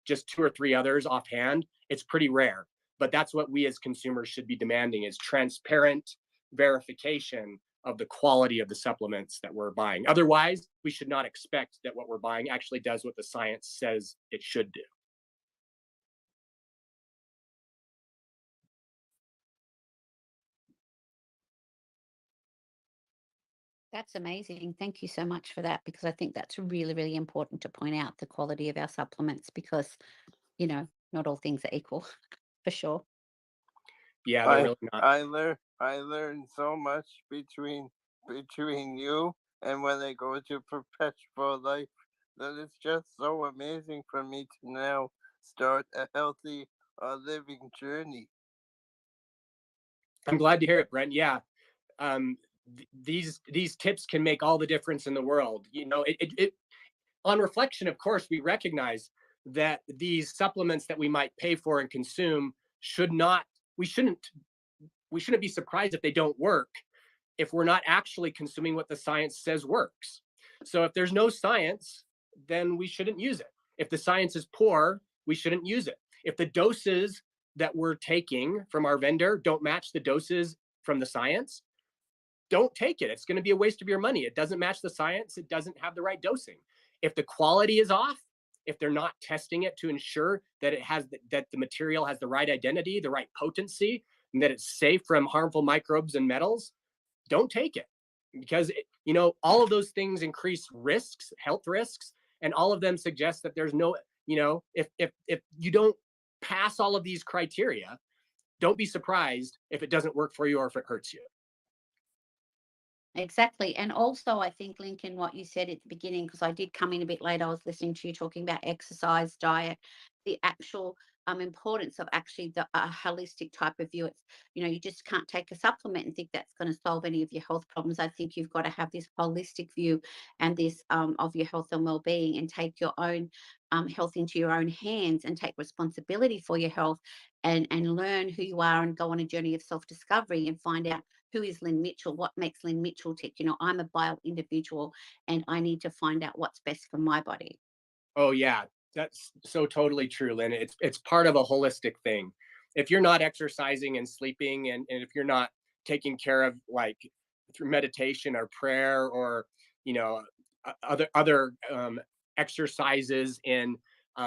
just 2 or 3 others offhand. It's pretty rare, but that's what we as consumers should be demanding, is transparent verification of the quality of the supplements that we're buying. Otherwise, we should not expect that what we're buying actually does what the science says it should do. That's amazing. Thank you so much for that, because I think that's really, really important to point out the quality of our supplements, because, you know, not all things are equal, for sure. Yeah, they're really not. I learned so much between you and when I go to Perpetual Life, that it's just so amazing for me to now start a healthy living journey. I'm glad to hear it, Brent. Yeah. These tips can make all the difference in the world. You know, on reflection, of course, we recognize that these supplements that we might pay for and consume we shouldn't be surprised if they don't work, if we're not actually consuming what the science says works. So if there's no science, then we shouldn't use it. If the science is poor, we shouldn't use it. If the doses that we're taking from our vendor don't match the doses from the science, don't take it. It's going to be a waste of your money. It doesn't match the science. It doesn't have the right dosing. If the quality is off, if they're not testing it to ensure that that the material has the right identity, the right potency, and that it's safe from harmful microbes and metals, don't take it. Because you know, all of those things increase risks, health risks, and all of them suggest that there's no, you know, if you don't pass all of these criteria, don't be surprised if it doesn't work for you or if it hurts you. Exactly. And also, I think, Lincoln, what you said at the beginning, because I did come in a bit late, I was listening to you talking about exercise, diet, the actual importance of actually the holistic type of view. It's, you know, you just can't take a supplement and think that's going to solve any of your health problems. I think you've got to have this holistic view and this of your health and well-being, and take your own health into your own hands and take responsibility for your health, and learn who you are and go on a journey of self-discovery and find out who is Lynn Mitchell, what makes Lynn Mitchell tick. You know, I'm a bio individual and I need to find out what's best for my body. Oh yeah, that's so totally true, Lynn. It's part of a holistic thing. If you're not exercising and sleeping, and if you're not taking care of, like, through meditation or prayer, or, you know, other exercises in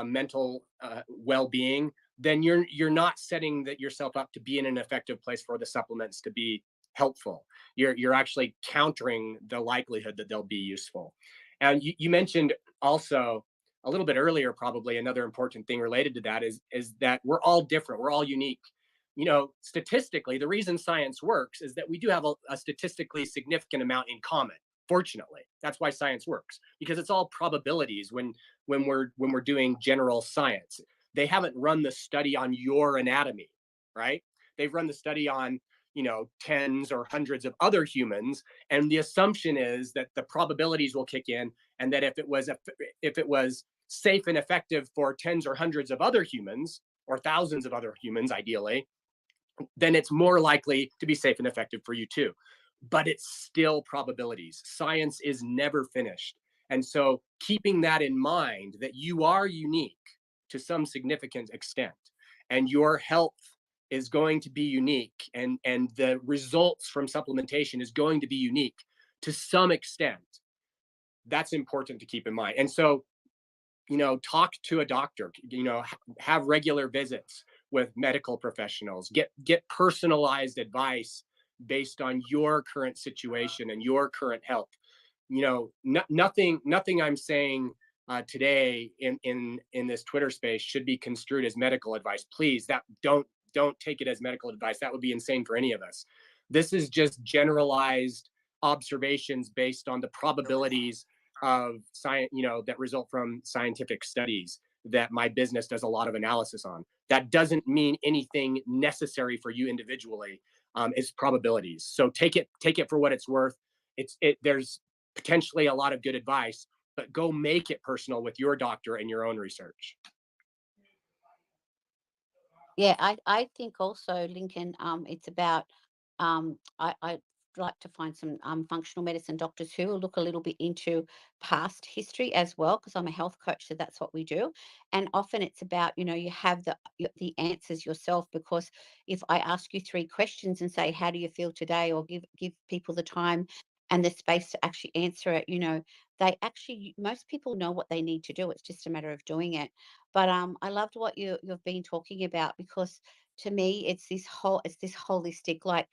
mental well-being, then you're not setting yourself up to be in an effective place for the supplements to be helpful. You're actually countering the likelihood that they'll be useful. And you mentioned also a little bit earlier, probably another important thing related to that is that we're all different. We're all unique. You know, statistically, the reason science works is that we do have a statistically significant amount in common. Fortunately, that's why science works, because it's all probabilities when we're doing general science. They haven't run the study on your anatomy, right? They've run the study on tens or hundreds of other humans. And the assumption is that the probabilities will kick in, and that if it was safe and effective for tens or hundreds of other humans, or thousands of other humans, ideally, then it's more likely to be safe and effective for you too. But it's still probabilities. Science is never finished. And so keeping that in mind, that you are unique to some significant extent, and your health is going to be unique, and the results from supplementation is going to be unique to some extent, that's important to keep in mind. And so, talk to a doctor, have regular visits with medical professionals, get personalized advice based on your current situation and your current health. Nothing I'm saying today in this Twitter space should be construed as medical advice. Please, don't take it as medical advice. That would be insane for any of us. This is just generalized observations based on the probabilities of science, that result from scientific studies that my business does a lot of analysis on. That doesn't mean anything necessary for you individually. It's probabilities. So take it for what it's worth. There's potentially a lot of good advice, but go make it personal with your doctor and your own research. Yeah, I think also, Lincoln, it's about, I'd like to find some functional medicine doctors who will look a little bit into past history as well, because I'm a health coach, so that's what we do. And often it's about, you have the answers yourself, because if I ask you 3 questions and say, how do you feel today, or give people the time and the space to actually answer it, most people know what they need to do. It's just a matter of doing it. But I loved what you've been talking about, because to me it's this holistic, like,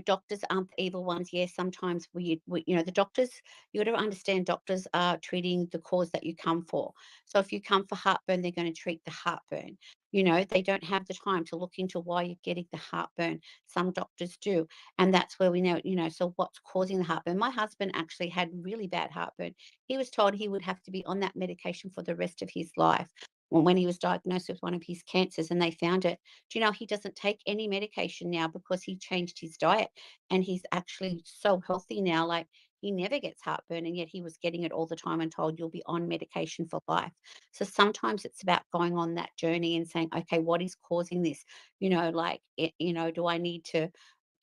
doctors aren't the evil ones. Yes, sometimes the doctors, you got to understand, doctors are treating the cause that you come for. So if you come for heartburn, they're going to treat the heartburn. They don't have the time to look into why you're getting the heartburn. Some doctors do. And that's where we know, so what's causing the heartburn. My husband actually had really bad heartburn. He was told he would have to be on that medication for the rest of his life when he was diagnosed with one of his cancers, and they found it. Do you know he doesn't take any medication now because he changed his diet, and he's actually so healthy now. Like, he never gets heartburn, and yet he was getting it all the time and told you'll be on medication for life. So sometimes it's about going on that journey and saying, okay, what is causing this? Do I need to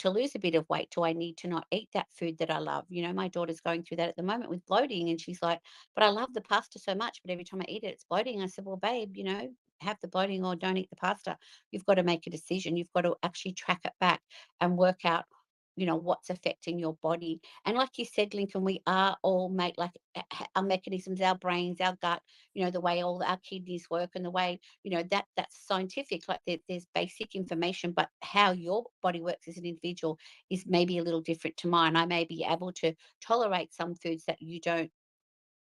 lose a bit of weight? Do I need to not eat that food that I love? My daughter's going through that at the moment with bloating, and she's like, but I love the pasta so much, but every time I eat it, it's bloating. I said, well, babe, have the bloating or don't eat the pasta. You've got to make a decision. You've got to actually track it back and work out, what's affecting your body. And like you said, Lincoln, we are all made, like, our mechanisms, our brains, our gut, the way all our kidneys work, and the way, that's scientific. Like, there's basic information, but how your body works as an individual is maybe a little different to mine. I may be able to tolerate some foods that you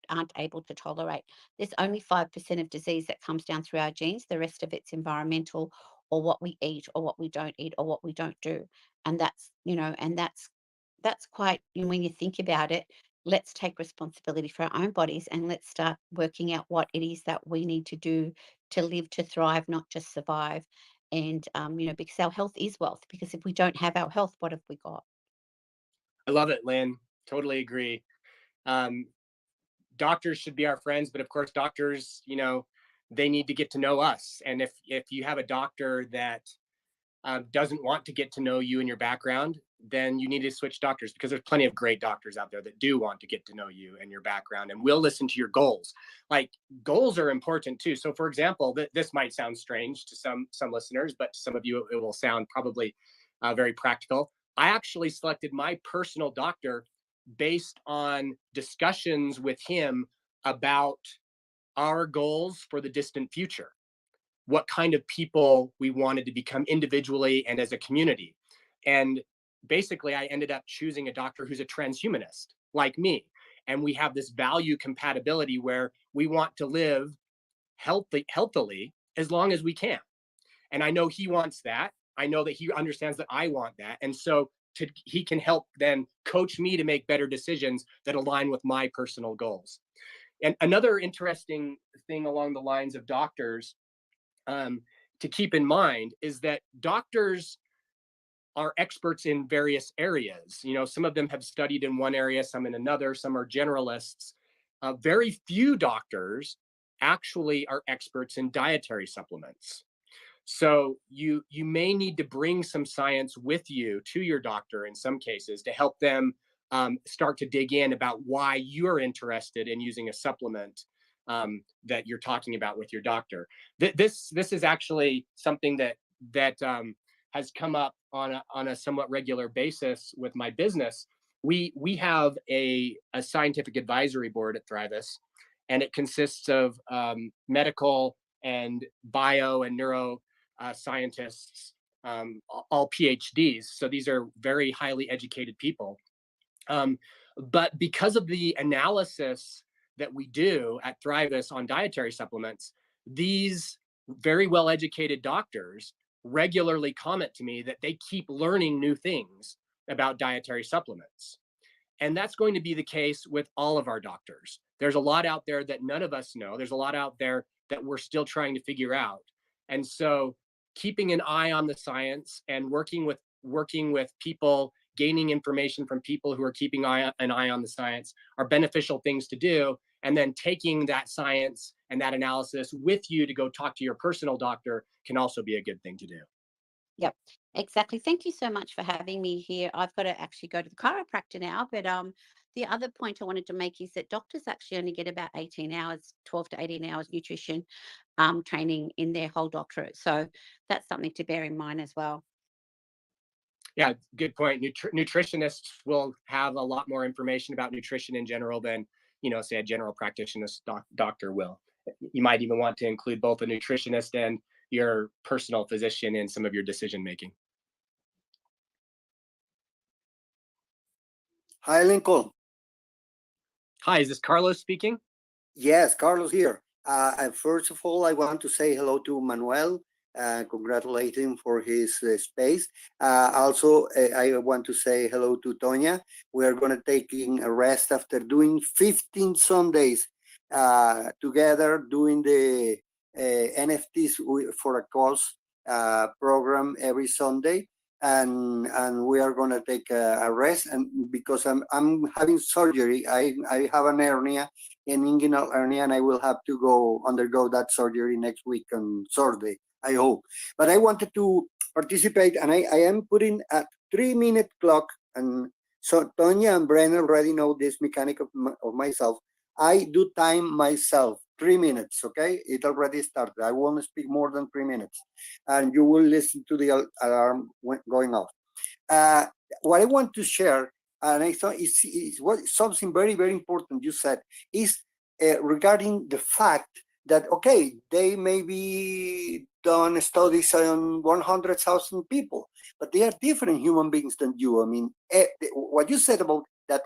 aren't able to tolerate. There's only 5% of disease that comes down through our genes. The rest of it's environmental, or what we eat, or what we don't eat, or what we don't do. And that's quite, when you think about it, let's take responsibility for our own bodies, and let's start working out what it is that we need to do to live, to thrive, not just survive. And because our health is wealth, because if we don't have our health, what have we got? I love it, Lynn. Totally agree. Doctors should be our friends, but of course, doctors, they need to get to know us. And if you have a doctor that doesn't want to get to know you and your background, then you need to switch doctors, because there's plenty of great doctors out there that do want to get to know you and your background, and will listen to your goals. Like, goals are important too. So for example, this might sound strange to some listeners, but to some of you, it will sound probably very practical. I actually selected my personal doctor based on discussions with him about our goals for the distant future, what kind of people we wanted to become individually and as a community. And basically, I ended up choosing a doctor who's a transhumanist like me. And we have this value compatibility where we want to live healthily as long as we can. And I know he wants that. I know that he understands that I want that. And so he can help then coach me to make better decisions that align with my personal goals. And another interesting thing along the lines of doctors, to keep in mind, is that doctors are experts in various areas. You know, some of them have studied in one area, some in another, some are generalists. Very few doctors actually are experts in dietary supplements. So you may need to bring some science with you to your doctor in some cases to help them start to dig in about why you're interested in using a supplement that you're talking about with your doctor. This is actually something that has come up on a somewhat regular basis with my business. We have a scientific advisory board at Thrivus, and it consists of medical and bio and neuro scientists, all PhDs. So these are very highly educated people. But because of the analysis that we do at Thrivus on dietary supplements, these very well-educated doctors regularly comment to me that they keep learning new things about dietary supplements. And that's going to be the case with all of our doctors. There's a lot out there that none of us know. There's a lot out there that we're still trying to figure out. And so keeping an eye on the science and working with people, gaining information from people who are keeping an eye on the science are beneficial things to do. And then taking that science and that analysis with you to go talk to your personal doctor can also be a good thing to do. Yep, exactly. Thank you so much for having me here. I've got to actually go to the chiropractor now, but the other point I wanted to make is that doctors actually only get about 18 hours, 12 to 18 hours nutrition training in their whole doctorate. So that's something to bear in mind as well. Yeah, good point. Nutritionists will have a lot more information about nutrition in general than, you know, say a general practitioner's doctor will. You might even want to include both a nutritionist and your personal physician in some of your decision making. Hi, Lincoln. Hi, is this Carlos speaking? Yes, Carlos here. First of all, I want to say hello to Manuel. Congratulate him for his space. Also, I want to say hello to Tonya. We are going to taking a rest after doing 15 Sundays together, doing the NFTs for a course program every Sunday. And we are going to take a rest, and because I'm having surgery, I have an hernia, an inguinal hernia, and I will have to undergo that surgery next week on Thursday, I hope. But I wanted to participate, and I am putting a 3-minute clock, and so Tonya and Brent already know this mechanic of myself. I do time myself 3 minutes, okay? It already started. I won't speak more than 3 minutes, and you will listen to the alarm going off. What I want to share, and I thought is something very, very important you said, is regarding the fact that, okay, they may be done studies on 100,000 people, but they are different human beings than you. I mean, what you said about that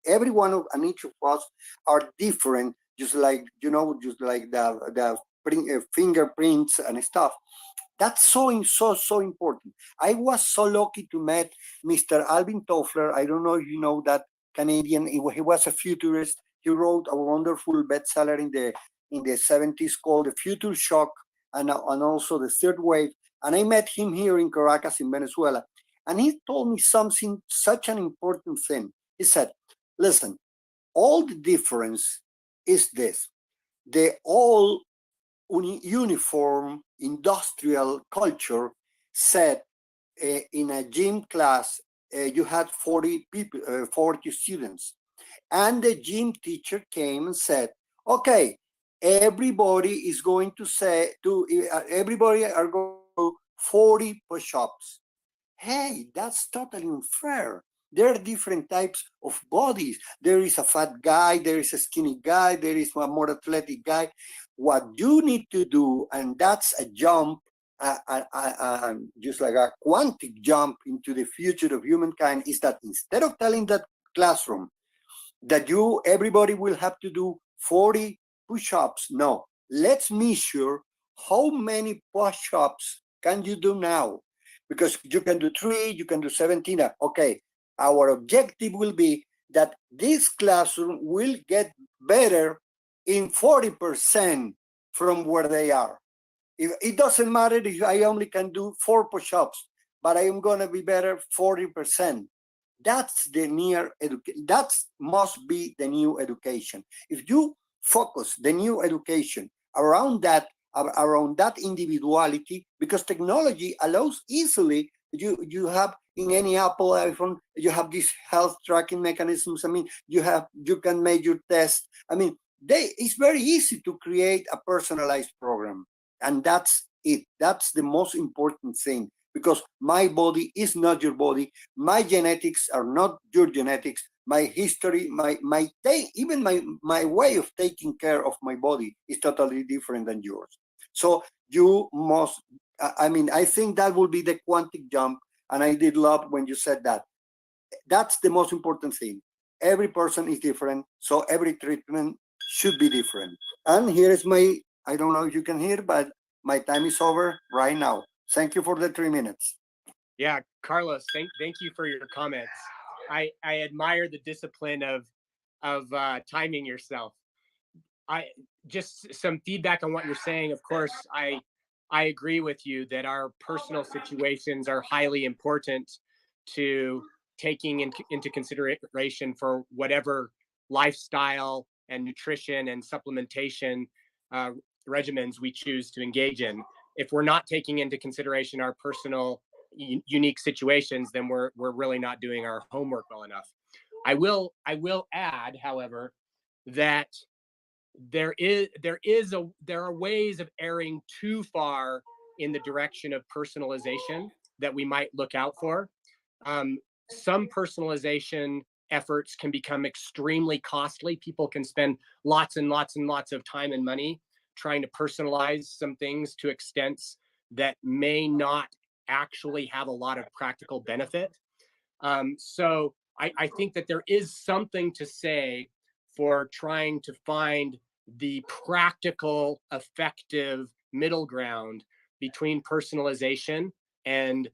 every one of and each of us are different, just like, you know, just like the fingerprints and stuff. That's so important. I was so lucky to meet Mr. Alvin Toffler. I don't know if you know that Canadian. He was a futurist. He wrote a wonderful bestseller in the 70s called The Future Shock and also The Third Wave. And I met him here in Caracas in Venezuela. And he told me something, such an important thing. He said, listen, all the difference is this. The all uniform industrial culture said in a gym class, you had 40 people, 40 students. And the gym teacher came and said, okay, everybody is going to say, everybody are going to do 40 push-ups. Hey, that's totally unfair. There are different types of bodies. There is a fat guy, there is a skinny guy, there is a more athletic guy. What you need to do, and that's a jump, just like a quantum jump into the future of humankind, is that instead of telling that classroom that everybody will have to do 40 push-ups, no, let's measure how many push-ups can you do now, because you can do 3, you can do 17. Okay, our objective will be that this classroom will get better in 40% from where they are. It doesn't matter if I only can do 4 push-ups. but I am going to be better 40%. That's the near education. That must be the new education. If you focus the new education around that individuality, because technology allows easily, you have in any Apple iPhone, you have these health tracking mechanisms. I mean, you can measure tests. I mean, it's very easy to create a personalized program, and that's it. That's the most important thing, because my body is not your body. My genetics are not your genetics. My history, even my way of taking care of my body is totally different than yours. So you must, I mean, I think that will be the quantic jump. And I did love when you said that. That's the most important thing. Every person is different, so every treatment should be different. And here is I don't know if you can hear, but my time is over right now. Thank you for the 3 minutes. Yeah, Carlos, thank you for your comments. I admire the discipline of timing yourself. I just some feedback on what you're saying. Of course, I agree with you that our personal situations are highly important to taking into consideration for whatever lifestyle and nutrition and supplementation regimens we choose to engage in. If we're not taking into consideration our personal unique situations, then we're really not doing our homework well enough. I will add, however, that there are ways of erring too far in the direction of personalization that we might look out for. Some personalization efforts can become extremely costly. People can spend lots and lots and lots of time and money trying to personalize some things to extents that may not actually have a lot of practical benefit. So I think that there is something to say for trying to find the practical, effective middle ground between personalization and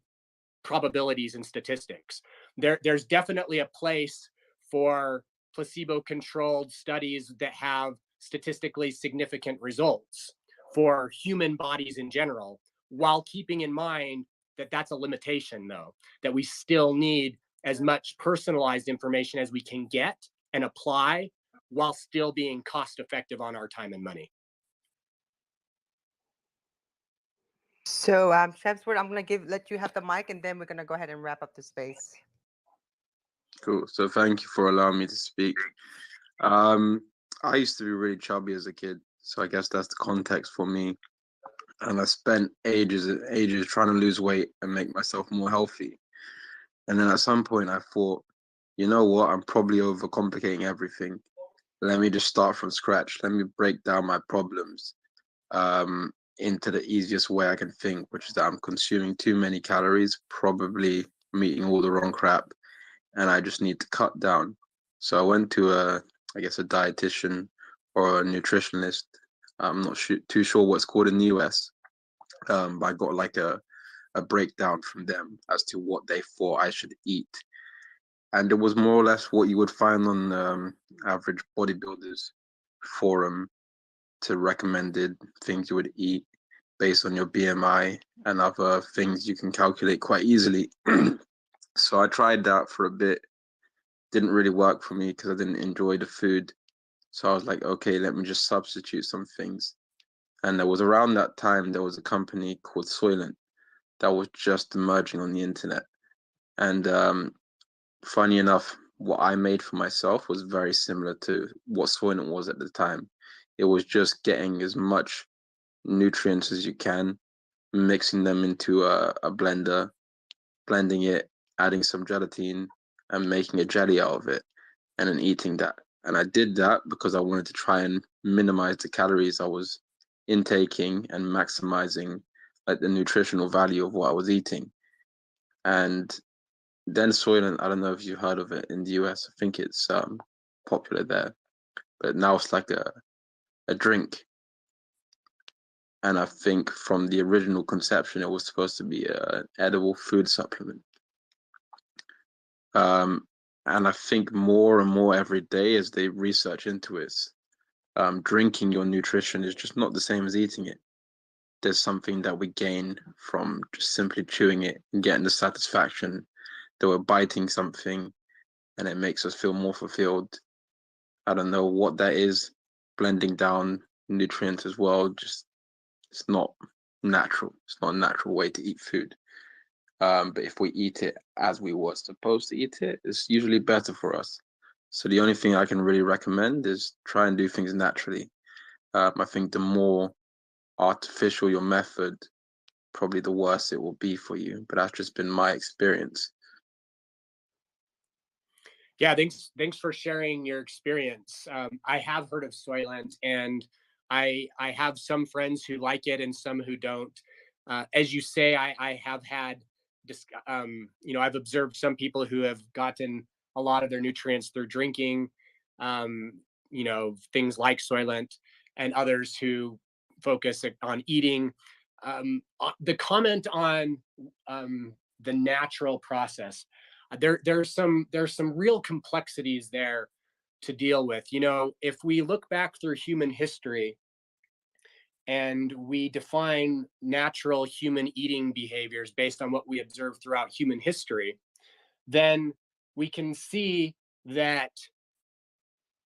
probabilities and statistics. There's definitely a place for placebo-controlled studies that have statistically significant results for human bodies in general, while keeping in mind that that's a limitation, though, that we still need as much personalized information as we can get and apply while still being cost effective on our time and money. So, Shemsworth, I'm gonna let you have the mic, and then we're gonna go ahead and wrap up the space. Cool. So thank you for allowing me to speak. I used to be really chubby as a kid, so I guess that's the context for me. And I spent ages and ages trying to lose weight and make myself more healthy. And then at some point I thought, you know what, I'm probably overcomplicating everything. Let me just start from scratch. Let me break down my problems into the easiest way I can think, which is that I'm consuming too many calories, probably I'm eating all the wrong crap, and I just need to cut down. So I went to a dietitian or a nutritionist. I'm not too sure what's called in the US, but I got like a breakdown from them as to what they thought I should eat. And it was more or less what you would find on average bodybuilders forum, to recommended things you would eat based on your BMI and other things you can calculate quite easily. So I tried that for a bit. Didn't really work for me because I didn't enjoy the food. So I was like, okay, let me just substitute some things. And there was around that time, there was a company called Soylent that was just emerging on the internet. And funny enough, what I made for myself was very similar to what Soylent was at the time. It was just getting as much nutrients as you can, mixing them into a blender, blending it, adding some gelatin, and making a jelly out of it, and then eating that. And I did that because I wanted to try and minimize the calories I was intaking and maximizing like the nutritional value of what I was eating. And then Soylent, I don't know if you've heard of it in the US. I think it's popular there, but now it's like a drink. And I think from the original conception, it was supposed to be an edible food supplement. And I think more and more every day as they research into it, drinking your nutrition is just not the same as eating it. there's something that we gain from just simply chewing it and getting the satisfaction that we're biting something and it makes us feel more fulfilled. I don't know what that is, blending down nutrients as well. Just, it's not natural. It's not a natural way to eat food. But if we eat it as we were supposed to eat it, it's usually better for us. So the only thing I can really recommend is try and do things naturally. I think the more artificial your method, probably the worse it will be for you. But that's just been my experience. Yeah, thanks for sharing your experience. I have heard of Soylent, and I have some friends who like it and some who don't. As you say, I have had, I've observed some people who have gotten a lot of their nutrients through drinking, things like Soylent, and others who focus on eating. The comment on the natural process, there's some real complexities there to deal with. If we look back through human history and we define natural human eating behaviors based on what we observe throughout human history, then we can see that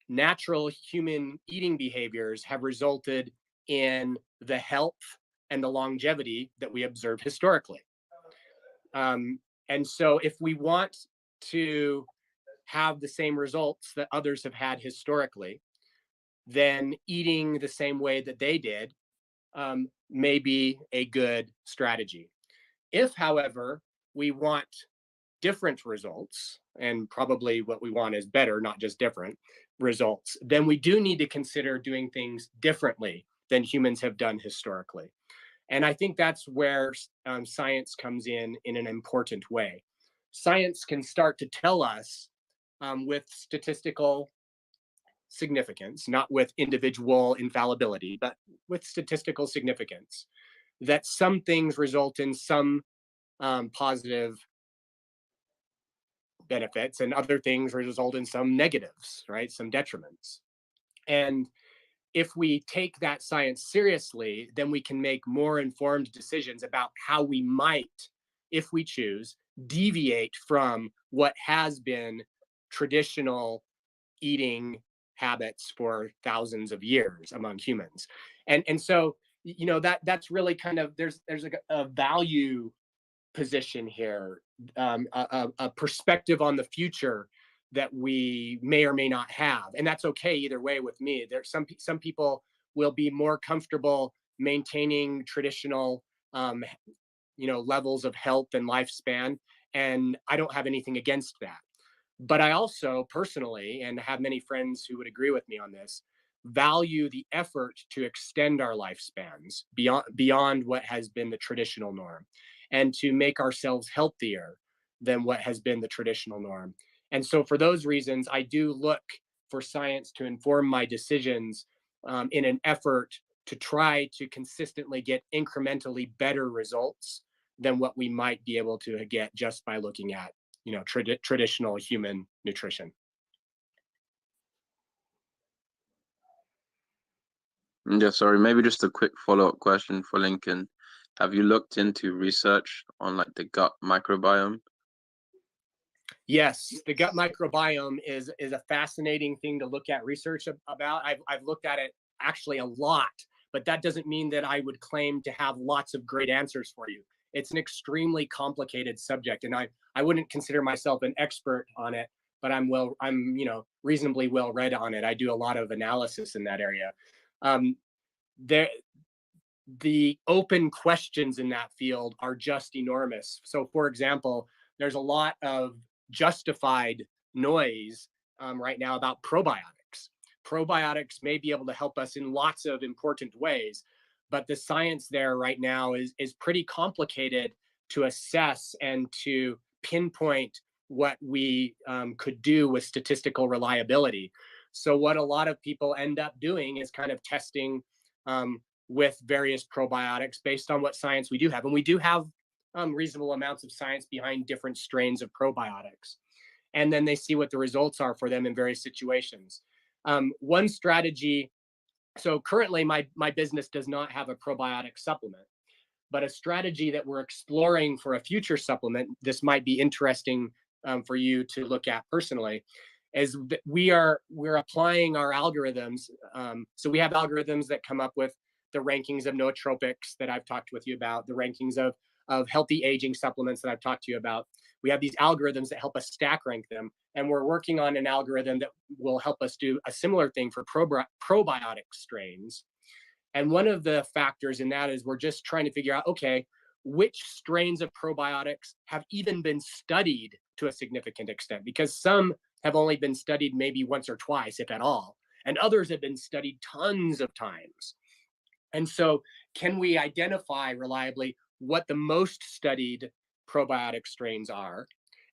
natural human eating behaviors have resulted in the health and the longevity that we observe historically. And so if we want to have the same results that others have had historically, then eating the same way that they did may be a good strategy. If, however, we want different results, and probably what we want is better, not just different results, then we do need to consider doing things differently than humans have done historically. And I think that's where science comes in an important way. Science can start to tell us with statistical significance, not with individual infallibility, but with statistical significance, that some things result in some positive benefits and other things result in some negatives, right? Some detriments. And if we take that science seriously, then we can make more informed decisions about how we might, if we choose, deviate from what has been traditional eating habits for thousands of years among humans. And so, that's really kind of, there's a value position here, a perspective on the future that we may or may not have, and that's okay either way with me. There's some people will be more comfortable maintaining traditional levels of health and lifespan, and I don't have anything against that. But I also personally, and have many friends who would agree with me on this, value the effort to extend our lifespans beyond what has been the traditional norm, and to make ourselves healthier than what has been the traditional norm. And so for those reasons, I do look for science to inform my decisions in an effort to try to consistently get incrementally better results than what we might be able to get just by looking at, traditional human nutrition. Yeah, sorry, maybe just a quick follow-up question for Lincoln. Have you looked into research on like the gut microbiome? Yes, the gut microbiome is a fascinating thing to look at research about. I've looked at it actually a lot, but that doesn't mean that I would claim to have lots of great answers for you. It's an extremely complicated subject, and I wouldn't consider myself an expert on it, but I'm reasonably well read on it. I do a lot of analysis in that area. The open questions in that field are just enormous. So, for example, there's a lot of justified noise right now about probiotics. Probiotics may be able to help us in lots of important ways, but the science there right now is pretty complicated to assess and to pinpoint what we could do with statistical reliability. So what a lot of people end up doing is kind of testing with various probiotics based on what science we do have. And we do have reasonable amounts of science behind different strains of probiotics. And then they see what the results are for them in various situations. One strategy So currently my business does not have a probiotic supplement, but a strategy that we're exploring for a future supplement, this might be interesting for you to look at personally, is that we're applying our algorithms. So we have algorithms that come up with the rankings of nootropics that I've talked with you about, the rankings of healthy aging supplements that I've talked to you about. We have these algorithms that help us stack rank them. And we're working on an algorithm that will help us do a similar thing for probiotic strains. And one of the factors in that is we're just trying to figure out, okay, which strains of probiotics have even been studied to a significant extent, because some have only been studied maybe once or twice, if at all, and others have been studied tons of times. And so can we identify reliably what the most studied probiotic strains are?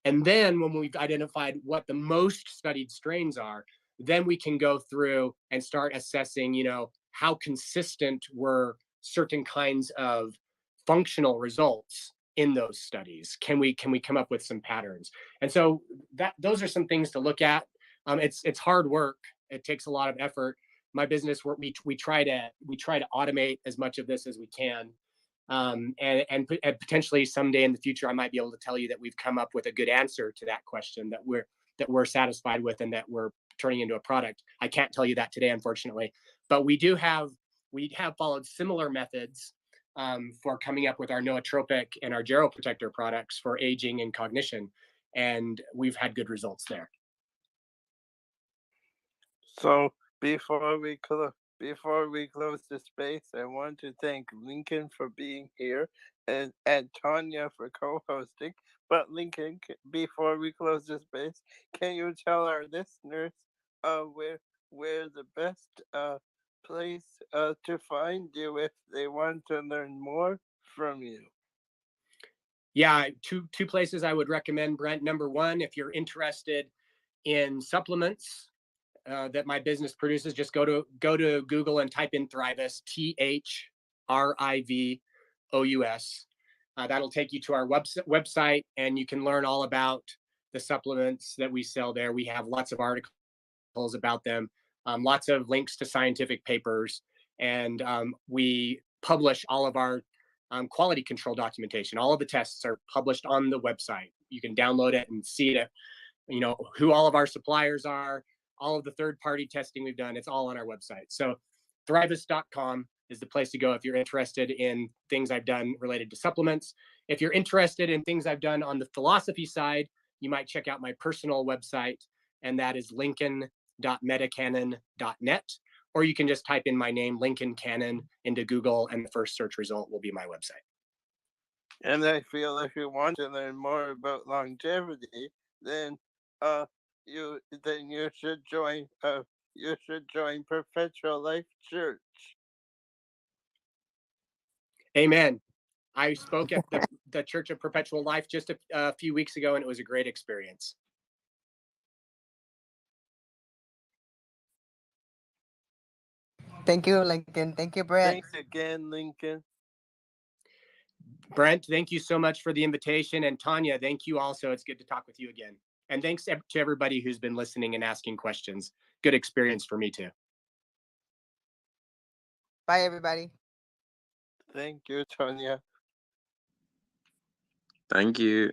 And then when we've identified what the most studied strains are, then we can go through and start assessing, you know, how consistent were certain kinds of functional results in those studies. Can we come up with some patterns? And so those are some things to look at. It's hard work. It takes a lot of effort. My business, we try to automate as much of this as we can. And potentially someday in the future, I might be able to tell you that we've come up with a good answer to that question that we're satisfied with and that we're turning into a product. I can't tell you that today, unfortunately, but we have followed similar methods for coming up with our nootropic and our geroprotector products for aging and cognition, and we've had good results there. So before we close the space, I want to thank Lincoln for being here and Tonya for co-hosting. But Lincoln, before we close the space, can you tell our listeners where the best place to find you if they want to learn more from you? Yeah, two places I would recommend, Brent. Number one, if you're interested in supplements that my business produces, just go to Google and type in Thrivus, THRIVOUS. That'll take you to our website, and you can learn all about the supplements that we sell there. We have lots of articles about them, lots of links to scientific papers, and we publish all of our quality control documentation. All of the tests are published on the website. You can download it and see it, you know, who all of our suppliers are, all of the third-party testing we've done. It's all on our website. So thrivus.com is the place to go if you're interested in things I've done related to supplements. If you're interested in things I've done on the philosophy side, you might check out my personal website, and that is lincoln.metacanon.net. Or you can just type in my name, Lincoln Cannon, into Google, and the first search result will be my website. And I feel if you want to learn more about longevity, then you should join Perpetual Life Church. Amen. I spoke at the Church of Perpetual Life just a few weeks ago, and it was a great experience. Thank you, Lincoln. Thank you, Brent. Thanks again, Lincoln. Brent, thank you so much for the invitation. And Tonya, thank you also. It's good to talk with you again. And thanks to everybody who's been listening and asking questions. Good experience for me too. Bye, everybody. Thank you, Tonya. Thank you.